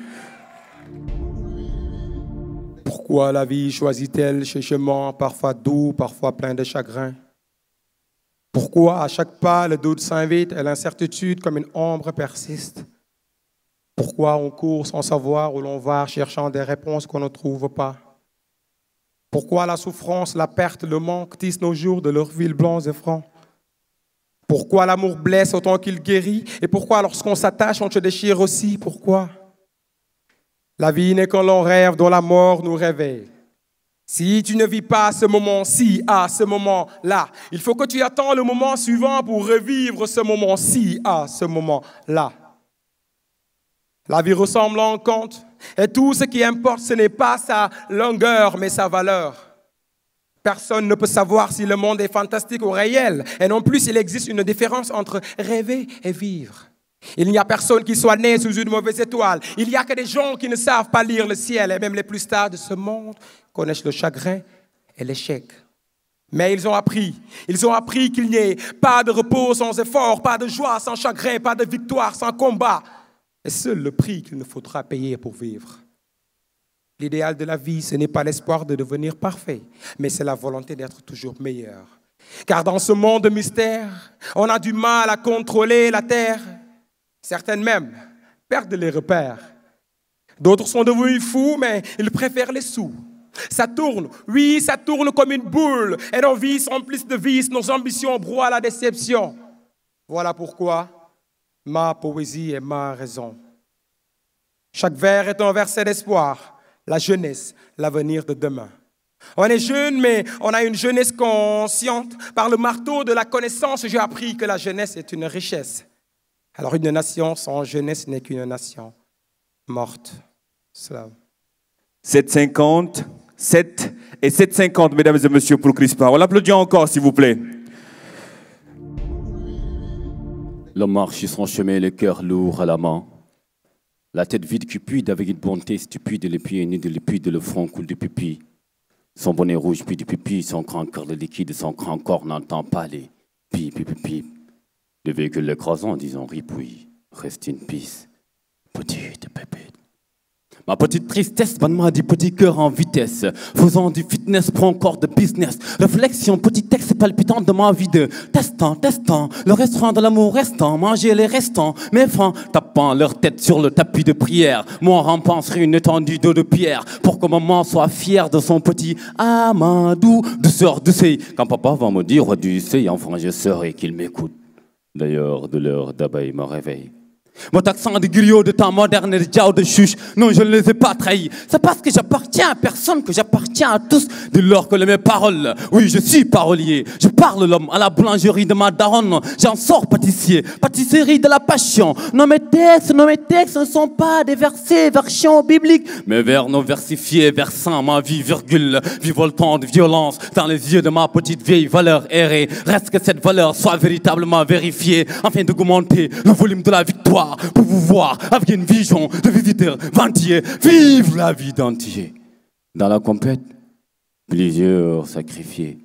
Pourquoi la vie choisit-elle ce chemin parfois doux, parfois plein de chagrin? Pourquoi à chaque pas le doute s'invite et l'incertitude comme une ombre persiste? Pourquoi on court sans savoir où l'on va, cherchant des réponses qu'on ne trouve pas? Pourquoi la souffrance, la perte, le manque tissent nos jours de leurs fils blancs et francs? Pourquoi l'amour blesse autant qu'il guérit? Et pourquoi lorsqu'on s'attache, on se déchire aussi? Pourquoi? La vie n'est qu'un long rêve dont la mort nous réveille. Si tu ne vis pas ce moment-ci, à ce moment-là, il faut que tu attends le moment suivant pour revivre ce moment-ci, à ce moment-là. La vie ressemble à un conte, et tout ce qui importe, ce n'est pas sa longueur, mais sa valeur. Personne ne peut savoir si le monde est fantastique ou réel, et non plus s'il existe une différence entre rêver et vivre. Il n'y a personne qui soit né sous une mauvaise étoile. Il n'y a que des gens qui ne savent pas lire le ciel, et même les plus stars de ce monde connaissent le chagrin et l'échec. Mais ils ont appris qu'il n'y ait pas de repos sans effort, pas de joie sans chagrin, pas de victoire sans combat. Et seul le prix qu'il nous faudra payer pour vivre. L'idéal de la vie, ce n'est pas l'espoir de devenir parfait, mais c'est la volonté d'être toujours meilleur. Car dans ce monde de mystère, on a du mal à contrôler la terre. Certaines même perdent les repères. D'autres sont devenus fous, mais ils préfèrent les sous. Ça tourne, oui, ça tourne comme une boule. Et nos vies remplissent de vices, nos ambitions broient la déception. Voilà pourquoi ma poésie est ma raison. Chaque vers est un verset d'espoir. La jeunesse, l'avenir de demain. On est jeune, mais on a une jeunesse consciente. Par le marteau de la connaissance, j'ai appris que la jeunesse est une richesse. Alors une nation sans jeunesse n'est qu'une nation morte. Salam. 7,50, 7 et 7,50, mesdames et messieurs, pour Crispa. On l'applaudit encore, s'il vous plaît. L'homme marche sur son chemin, le cœur lourd à la main. La tête vide cupide avec une bonté stupide, les pieds nus de liquide, le front coule de pupille. Son bonnet rouge puis du pipi, son grand cœur de liquide, son grand corps n'entend pas les pip, pip, pip. Le véhicule l'écrasant en disant ripoui, reste in peace, petite pépite. Ma petite tristesse m'a dit petit cœur en vitesse, faisant du fitness pour encore de business. Réflexion, petit texte palpitant de ma vie de testant, le restaurant de l'amour restant, manger les restants, mes fins tapant leur tête sur le tapis de prière. Moi rampant sur une étendue d'eau de pierre, pour que maman soit fière de son petit Amadou, douceur de seuil. Quand papa va me dire du seuil, enfin je saurai qu'il m'écoute. D'ailleurs, de l'heure d'abeille me réveille. Mon accent de griot de temps moderne et de diao de chuche, non, je ne les ai pas trahis. C'est parce que j'appartiens à personne que j'appartiens à tous. Dès lors que mes paroles, oui, je suis parolier. Je parle l'homme à la boulangerie de ma daronne. J'en sors pâtissier, pâtisserie de la passion. Non, mes textes ne sont pas des versets, versions bibliques, mais vers nos versifiés, versant ma vie, virgule, vivoltant de violence dans les yeux de ma petite vieille valeur errée. Reste que cette valeur soit véritablement vérifiée, afin d'augmenter le volume de la victoire. Pour vous voir avec une vision de visiteur ventillé, vivre la vie d'entier. Dans la compète, plusieurs sacrifiés.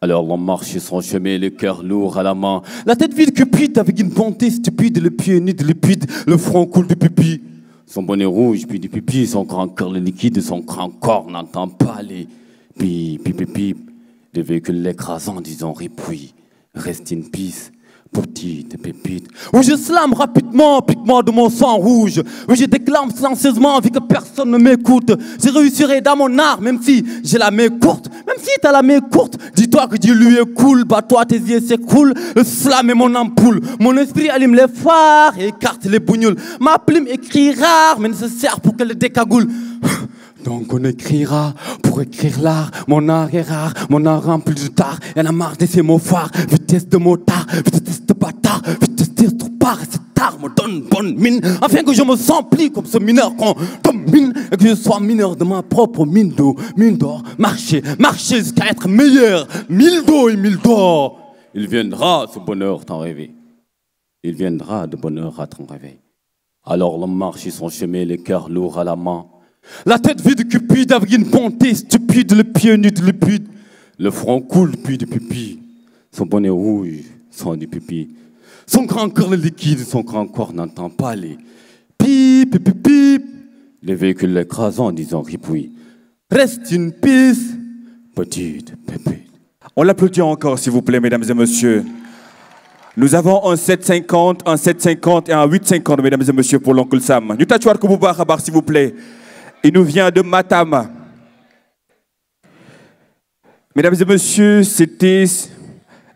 Alors l'on marche sur son chemin, le cœur lourd à la main, la tête vide cupide avec une bonté stupide, le pied nu de liquide, le front coule de pipi. Son bonnet rouge puis du pipi, son grand cœur le liquide, son grand corps n'entend pas les pip, pip, pip, pip. Le véhicule l'écrasant disant ripoui, reste in peace. Petite pépite. Oui, je slame rapidement, pique-moi de mon sang rouge. Oui, je déclame silencieusement vu que personne ne m'écoute. Je réussirai dans mon art, même si j'ai la main courte. Même si t'as la main courte, dis-toi que Dieu lui est cool. Bah toi, tes yeux s'écoulent. Le slam est mon ampoule. Mon esprit allume les phares et écarte les bougnoules. Ma plume écrit rare, mais nécessaire pour qu'elle décagoule. Donc on écrira pour écrire l'art. Mon art est rare, mon art rempli de tard. Y'en a marre de ces mots phares. Vitesse de motard, vitesse de bâtard, vitesse de trop part. Cet art me donne bonne mine, afin que je me semplis comme ce mineur qu'on domine. Et que je sois mineur de ma propre mine d'eau, mine d'or. Marcher jusqu'à être meilleur. 1000 d'eau et 1000 d'or. Il viendra ce bonheur t'en rêver. Il viendra de bonheur à ton réveil. Alors l'homme marche sur son chemin, le cœur lourd à la main. La tête vide cupide avec une bonté stupide, le pied nu de lupide. Le front coule puis de pupille. Son bonnet rouge, sang du pupille. Son grand corps le liquide, son grand corps n'entend pas les pip, pip, pip, pip. Les véhicules l'écrasant en disant ripoui. Reste une piste, petite pépite. On l'applaudit encore, s'il vous plaît, mesdames et messieurs. Nous avons un 7,50, un 7,50 et un 8,50, mesdames et messieurs, pour l'oncle Sam. Nous tâchons Koubouba Khabar, s'il vous plaît. Il nous vient de Matam. Mesdames et messieurs, c'était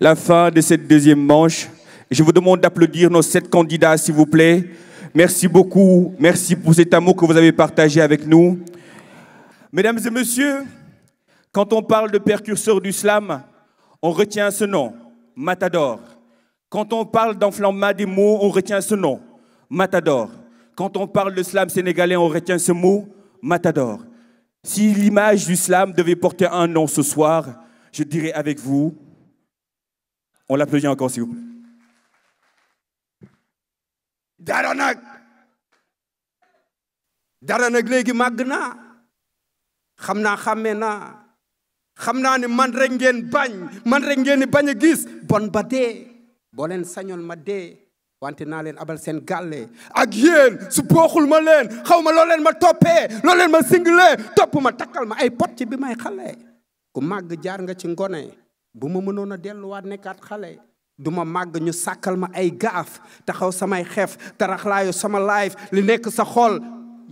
la fin de cette deuxième manche. Je vous demande d'applaudir nos 7 candidats, s'il vous plaît. Merci beaucoup. Merci pour cet amour que vous avez partagé avec nous. Mesdames et messieurs, quand on parle de précurseur du slam, on retient ce nom, Matador. Quand on parle d'enflammement des mots, on retient ce nom, Matador. Quand on parle de slam sénégalais, on retient ce mot, Matador. Si l'image du slam devait porter un nom ce soir, je dirais avec vous, on l'applaudit encore s'il vous plaît. dara nag léegi màgg naa xam naa xàmmee naa xam naa ne man rek ngeen bañ a gis bon ba dee boo leen sañoon ma dee wante naa leen abal seen gàlle ak yéen su booxul ma leen xaw ma loo leen ma toppee loo leen ma singlee topp ma takkal ma ay pot ci bi may xale ku màgg jaar nga ci ngone bu ma mënoon a delluwaat nekkaat xale duma màgg ñu sàkkal ma ay gaaf taxaw samay xef taraxlaayu sama life li nekk sa xol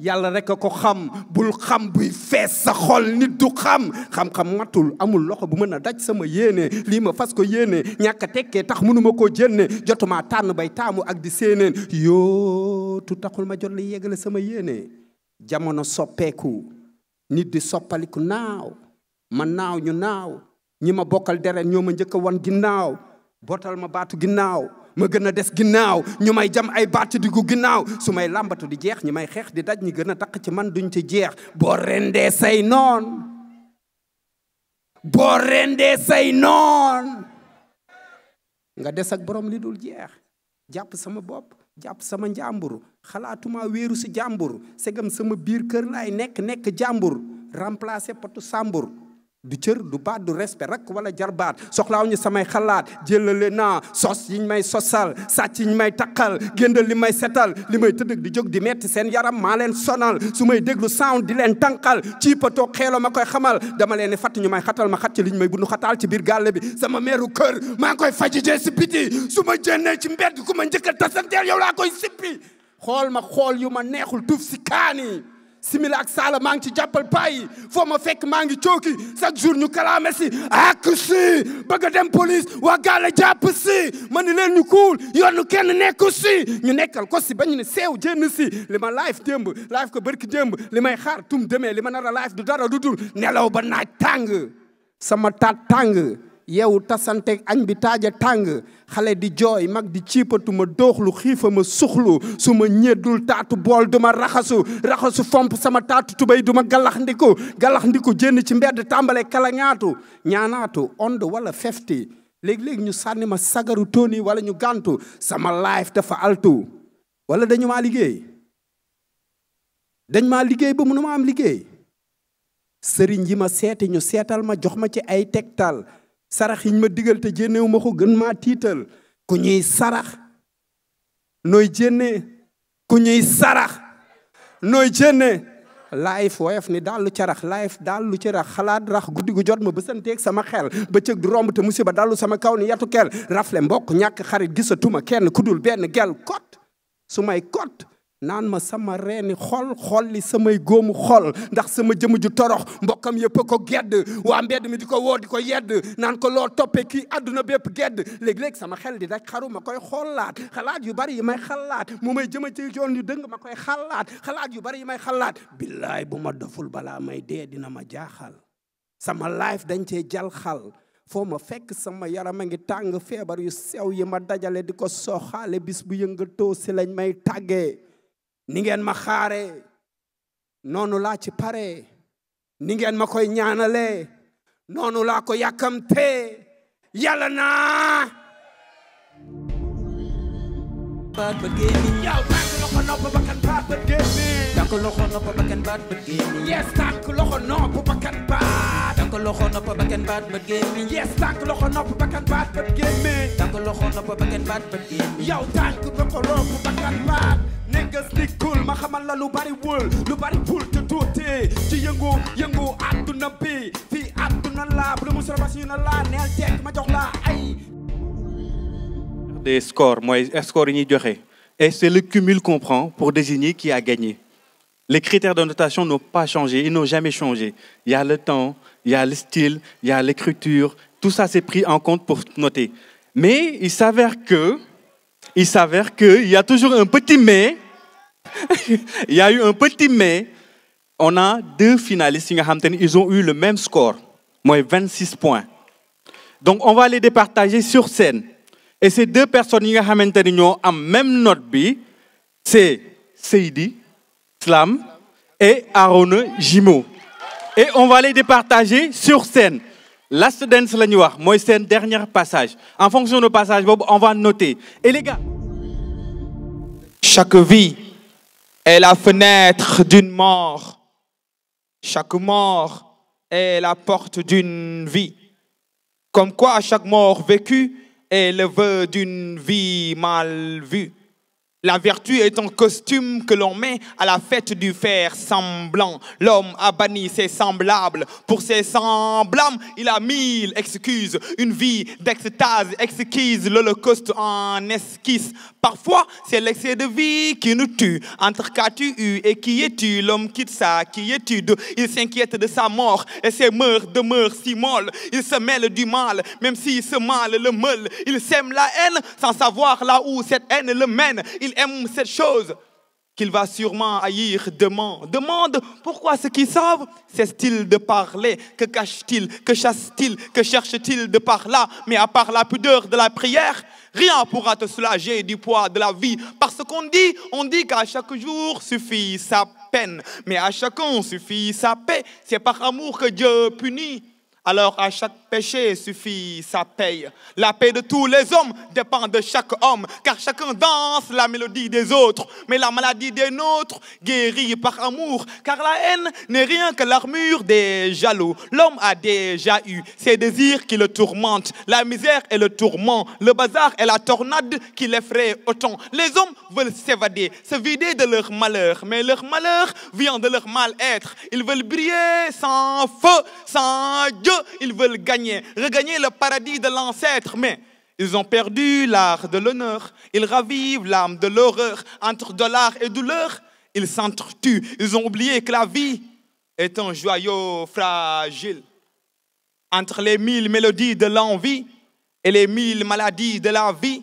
yàlla rek a ko xam bul xam buy fees sa xol nit du xam-xam matul amul loxo bu mën a daj sama yéene lii ma fas ko yéene ñàkk a tekkee tax mënuma koo jénne jotuma tànn bay taamu ak di séeneen yootu taxul ma jot li yegale sama yéene jamono soppeeku nit di soppaliku naaw ma naaw ñu naaw ñi ma bokkal deret ñoo ma njëkk a wan ginnaaw bootal ma baatu ginnaaw ma gën a des ginnaaw ñu may jam ay baatu diggu ginnaaw su may làmbatu di jeex ñi may xeex di daj ñi gën a taq ci man duñ ci jeex boo rendee say noon nga des ak borom li dul jeex jàpp sama bopp jàpp sama njàmbur xalaatuma wéeru si jàmbur segam sama biir kër laay nekk jàmbur remplacer potu sàmbur du cër du baat du respect rek wala jarbaat soxlaaw ñu samay xalaat jëlale naa sos yiñ may sosal sàcc yiñ may takkal géndal li may setal li may tëddëg di jóg di metti seen yaram maa leen sonal su may déglu sound di leen tànqal ci patoo xeelo ma koy xamal dama leen fatt ñu may xatal ma xat ci liñ may bundu xataal ci biir gàlle bi sama meeru kër maa ngi koy fajijee si biti su ma jénnee ci mbedd ku ma njëkk a tasanteel yow laa koy sippi xool ma xool yu ma neexul tuuf si kaani simila ak saala maa ngi ci jàppal payi foo ma fekk maa ngi cooki chaque jour ñu kalaame si ak si bëgg a dem police waa gaale jàpp si ma ni leen ñu kuul yoonu kenn nekku si ñu nekkal ko si ba ñu ne seew jénn si li ma live démb live ko bërki démb li may xaar tum demee li ma nar a live du dara du dul nelaw ba naaj tàng sama taat tàng yeewu tasante añ bi taaja tàng xale di jooy mag di ciipatu ma dooxlu xiifa ma suxlu su ma ñeddul taatu bool duma raxasu fomp sama taatu tubéy duma galax ndiku jénn ci mbedd tàmbale kalañaatu ñaanaatu ond wala fefti léegi-léegi ñu sànni ma sagaru tóoni wala ñu gàntu sama life dafa altu wala dañ maa liggéey ba mënu ma am liggéey sëriñ yi ma seeti ñu seetal ma jox ma ci ay tegtal sarax yiñ ma digal te jénnewu ma ko gën maa tiital ku ñuy sarax nooy jénne ku ñuy sarax nooy jénne life woyof ni daal lu carax life daal lu carax xalaat rax guddi gu jot ma bësanteeg sama xel bëccëg du romb te musiba dalu sama kaw ni yatu kel rafle mbokk ñàkk xarit gisatuma kenn ku dul benn gel kot su may kot naan ma sama reeni xol li samay góomu xol ndax sama jëmm ju torox mbokkam yëpp a ko gedd waa mbedd mi di ko woo di ko yedd naan ko loo toppee kii àdduna bépp gedd léeg-léeg sama xel di daj xaru ma koy xalaat yu bari yi may xalaat mu may jëma ci yoon yu dëng ma koy xalaat yu bari yi may xalaat billaay bu ma doful balaa may dee dina ma jaaxal sama life dañ cee jal xal foo ma fekk sama yaram a ngi tàng feebar yu sew yi ma dajale di ko soxaale bis bu yëngatoo si lañ may tàggee ni ngeen ma xaare noonu laa ci pare ni ngeen ma koy ñaanale noonu laa ko yàkkamte yàlla naa baat bët gémmiñ yow tànk loxo nopp bakkan baat bët gémmiñ tànk loxo nopp bakkan baat bët gémmiñ yes tànk loxo nopp bakkan baat tànk loxo nopp bakkan baat bët gémmiñ yes tànk loxo nopp bakkan baat bët gémmiñ tànk loxo nopp bakkan baat bët gémmiñ yow tànk loxo nopp bakkan baat niggas dikkul ma xamal la lu bari wul te tuuti ci yëngu àdduna bi fii àdduna la bu mu solo si na la neel tek ma jox la ay des scores mooy score yi ñuy joxe et c'est le cumul qu'on prend pour désigner qui a gagné. Les critères de notation n'ont pas changé, ils n'ont jamais changé. Il y a le temps, il y a le style, il y a l'écriture, tout ça c'est pris en compte pour noter. Mais il s'avère que il y a toujours un petit mais. Il y a eu un petit mais. On a deux finalistes, ils ont eu le même score, moi 26 points. Donc on va les départager sur scène. Et ces deux personnes qui ont la même note, c'est Seydi Slam et Arona Jimo. Et on va les départager sur scène. Last dance, moi c'est un dernier passage. En fonction du passage, on va noter. Et les gars, chaque vie est la fenêtre d'une mort. Chaque mort est la porte d'une vie. Comme quoi, chaque mort vécue est le vœu d'une vie mal vue. La vertu est un costume que l'on met à la fête du faire semblant. L'homme a banni ses semblables. Pour ses semblables, il a 1000 excuses. Une vie d'extase exquise, l'holocauste en esquisse. Parfois, c'est l'excès de vie qui nous tue. Entre qu'as-tu eu et qui es-tu? L'homme quitte sa quiétude. Il s'inquiète de sa mort et ses mœurs demeurent si molles. Il se mêle du mal, même si ce mal le meule. Il sème la haine sans savoir là où cette haine le mène. Il aime cette chose qu'il va sûrement haïr demain. Demande pourquoi ceux qui savent cessent-ils de parler? Que cache-t-il? Que chasse-t-il? Que cherche-t-il de par là? Mais à part la pudeur de la prière, rien pourra te soulager du poids de la vie. Parce qu'on dit, on dit qu'à chaque jour suffit sa peine. Mais à chacun suffit sa paix. C'est par amour que Dieu punit. Alors à chaque péché suffit sa paye. La paix de tous les hommes dépend de chaque homme, car chacun danse la mélodie des autres. Mais la maladie des nôtres guérit par amour, car la haine n'est rien que l'armure des jaloux. L'homme a déjà eu ses désirs qui le tourmentent. La misère est le tourment, le bazar est la tornade qui l'effraie autant. Les hommes veulent s'évader, se vider de leur malheur, mais leur malheur vient de leur mal-être. Ils veulent briller sans feu, sans Dieu. Ils veulent regagner le paradis de l'ancêtre, mais ils ont perdu l'art de l'honneur. Ils ravivent l'âme de l'horreur. Entre dollars et douleur, ils s'entretuent. Ils ont oublié que la vie est un joyau fragile. Entre les 1000 mélodies de l'envie et les 1000 maladies de la vie,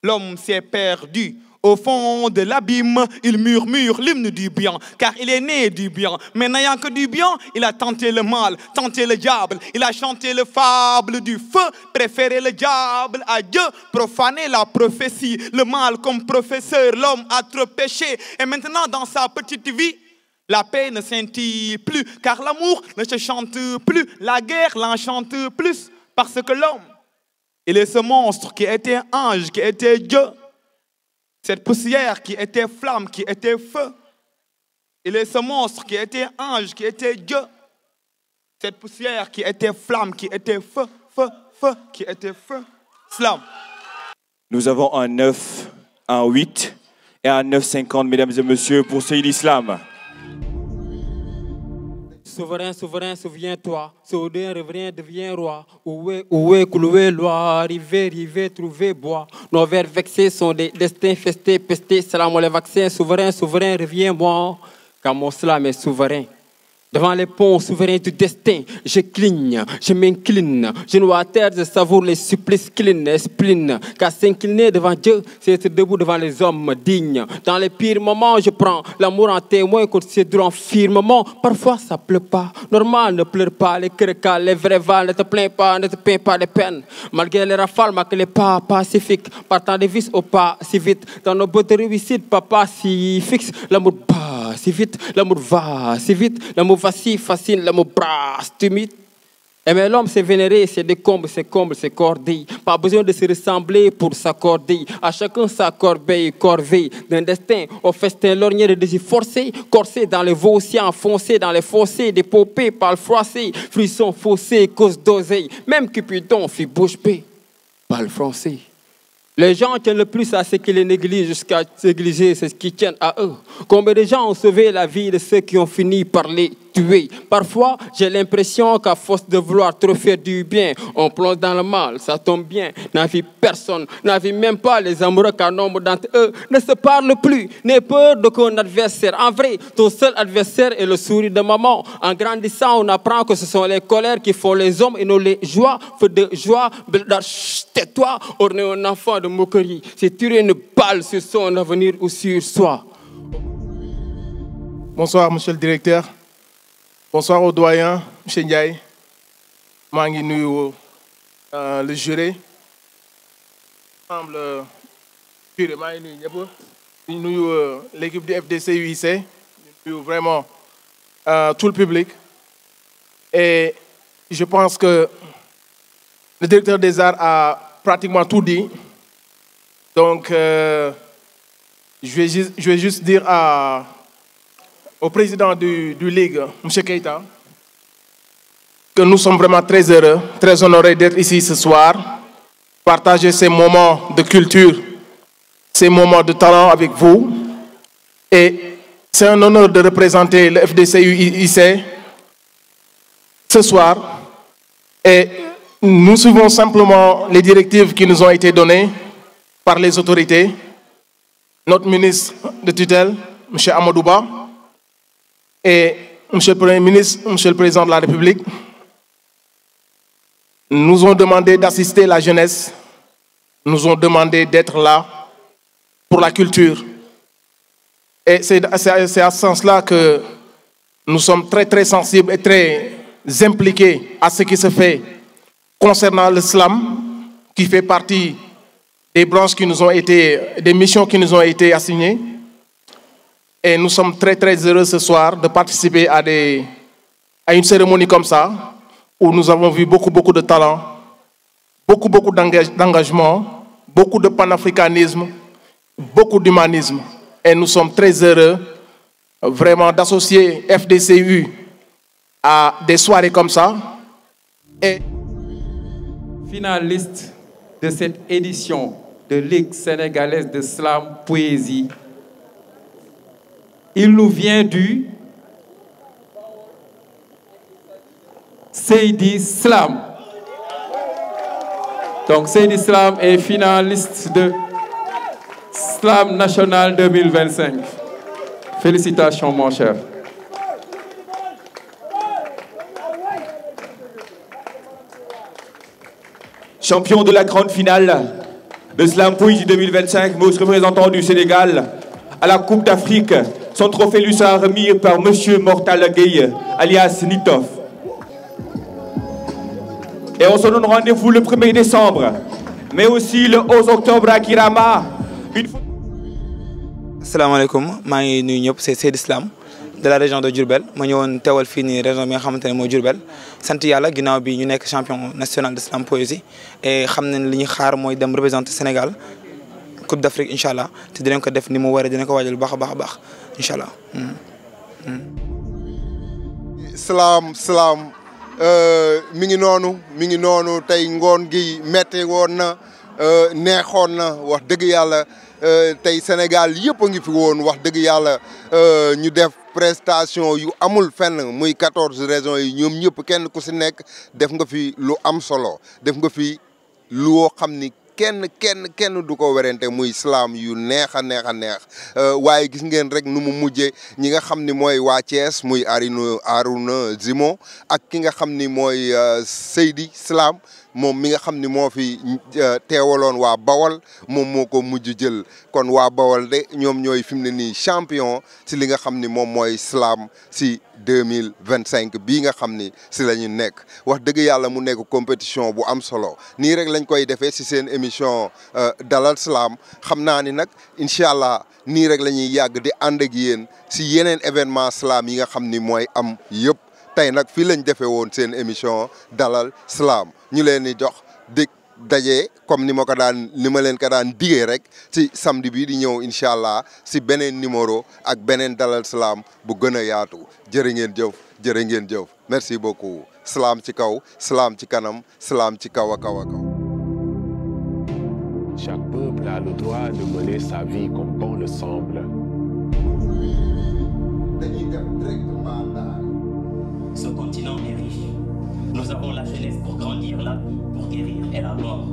l'homme s'est perdu. Au fond de l'abîme, il murmure l'hymne du bien, car il est né du bien. Mais n'ayant que du bien, il a tenté le mal, tenté le diable. Il a chanté le fable du feu, préféré le diable à Dieu, profané la prophétie. Le mal comme professeur, l'homme a trop péché. Et maintenant, dans sa petite vie, la paix ne scintille plus, car l'amour ne se chante plus. La guerre l'enchante plus, parce que l'homme, il est ce monstre qui était ange, qui était Dieu. Cette poussière qui était flamme, qui était feu. Il est ce monstre qui était ange, qui était Dieu. Cette poussière qui était flamme, qui était feu, qui était feu. Slam. Nous avons un 9, un 8 et un 9,50, mesdames et messieurs, pour Seydi Slam. Souverain, souverain, souviens-toi. Soudin, revient, devient roi. Oué, couloué, loi. Rivé, trouvé, bois. Nos vers vexés sont des destins festés, pestés. Salam les vaccins. Souverain, souverain, reviens-moi. Car mon slam est souverain. Devant les ponts souverains du destin, je cligne, je m'incline. Genoux à terre, je savoure les supplices clean et spleen. Car s'incliner devant Dieu, c'est être debout devant les hommes dignes. Dans les pires moments, je prends l'amour en témoin contre ces durants firmements. Parfois, ça pleut pas. Normal, ne pleure pas. Les cœurs les vrais vals, ne te plains pas, ne te peins pas des peines. Malgré les rafales, malgré les pas pacifiques. Partant des vices au pas si vite. Dans nos beautés réussites, papa si fixe. L'amour bat si vite, l'amour va si vite. L'amour va si facile, l'amour brasse timide. Aimer l'homme, c'est vénérer, c'est décombre, c'est comble, c'est corder. Pas besoin de se ressembler pour s'accorder. À chacun sa corbeille, corvée. D'un destin au festin, lorgné de désirs forcés. Corsé dans les vauciens, enfoncé dans les fossés. Dépopé par le froissé. Frisson faussé, cause d'oseille. Même Cupidon fit bouche bée par le français. Les gens tiennent le plus à ce qui les négligent jusqu'à négliger ce qui tiennent à eux. Combien de gens ont sauvé la vie de ceux qui ont fini par les tuer? Parfois, j'ai l'impression qu'à force de vouloir trop faire du bien, on plonge dans le mal, ça tombe bien. N'envie personne, n'envie même pas les amoureux car nombre d'entre eux ne se parlent plus. N'aie peur d'aucun adversaire. En vrai, ton seul adversaire est le sourire de maman. En grandissant, on apprend que ce sont les colères qui font les hommes et non les joies. Feu de joie, tais-toi, orner un enfant de moquerie. C'est tirer une balle sur son avenir ou sur soi. Bonsoir, monsieur le directeur. Bonsoir au doyen, monsieur Ndiaye. Je nuyu le jury. L'équipe du FDC-UIC. Vraiment tout le public. Et je pense que le directeur des arts a pratiquement tout dit. Donc, je vais juste dire au président du Ligue, M. Keita, que nous sommes vraiment très heureux, très honorés d'être ici ce soir, partager ces moments de culture, ces moments de talent avec vous. Et c'est un honneur de représenter le FDC-UIC ce soir. Et nous suivons simplement les directives qui nous ont été données par les autorités. Notre ministre de tutelle, M. Amadouba, et M. le Premier ministre, M. le Président de la République, nous ont demandé d'assister la jeunesse, nous ont demandé d'être là pour la culture. Et c'est à ce sens-là que nous sommes très, très sensibles et très impliqués à ce qui se fait concernant l'islam, qui fait partie des branches qui nous ont été, des missions qui nous ont été assignées. Et nous sommes très, très heureux ce soir de participer à une cérémonie comme ça, où nous avons vu beaucoup de talent, beaucoup d'engagement, beaucoup de panafricanisme, beaucoup d'humanisme. Et nous sommes très heureux vraiment d'associer FDCU à des soirées comme ça. Et finaliste de cette édition de Ligue sénégalaise de slam poésie, il nous vient du Seydi Slam. Donc Seydi Slam est finaliste de Slam National 2025. Félicitations mon cher. Champion de la grande finale de Slam Poésie 2025, most représentant du Sénégal à la Coupe d'Afrique. Son trophée lui sera remis par M. Mortal Gueye, alias Nitov. Et on se donne rendez-vous le 1er décembre, mais aussi le 11 octobre à Kirama. Assalamu alaikum, c'est Seydi Slam de la région de Diourbel. Je suis teewal fii nii région bi nga xamante ne mooy Diourbel. Sant yàlla ginnaaw bi ñu nekk champion national de slam poésie et xam nañ li ñu xaar mooy dem représenter Sénégal Coupe d'Afrique Inch'Allah. te dinañ ko def ni mu waree dinañ ko waajal bu baax a baax Inch'Allah. Slam mi ngi noonu tey ngoon gi metti woon na neexoon na wax dëgg yàlla tey Sénégal yëpp a ngi fi woon wax dëgg yàlla ñu def prestation yu amul fenn muy 14 régions yi ñoom ñëpp kenn ku si nekk def nga fi lu am solo def nga fi loo xam ni kenn du ko werante muy slam yu neex a neex waaye gis ngeen rek nu mu mujjee ñi nga xam ni mooy waa Thiès muy Arouna Zimo ak ki nga xam ni mooy Seydi Slam moom mi nga xam ni moo fi teewaloon waa Bawol moom moo ko mujj jël kon waa Bawol de ñoom ñooy fi mu ne nii champion si li nga xam ni moom mooy slam si 2025 bii nga xam ni si la ñu nekk wax dëgg yàlla mu nekk compétition bu am solo nii rek lañ koy defee si seen émission dalal slam xam naa ni nag incha allah nii rek la ñuy yàgg di ànd ak yéen si yeneen événement slam yi nga xam ni mooy am yëpp tey nag fii lañ defee woon seen émission dalal Slam ñu leen di jox dig daje comme ni ma leen ko daan digee rek ci samedi bii di ñëw incha allah si beneen numéro ak beneen dalal Slam bu gën a yaatu jërë ngeen jëf merci beaucoup Slam ci kaw Slam ci kanam Slam ci kaw a kaw a kaw. Chaque peuple a le droit de mener sa vie comme bon le semble. Ce continent est riche. Nous avons la jeunesse pour grandir la vie, pour guérir et la mort.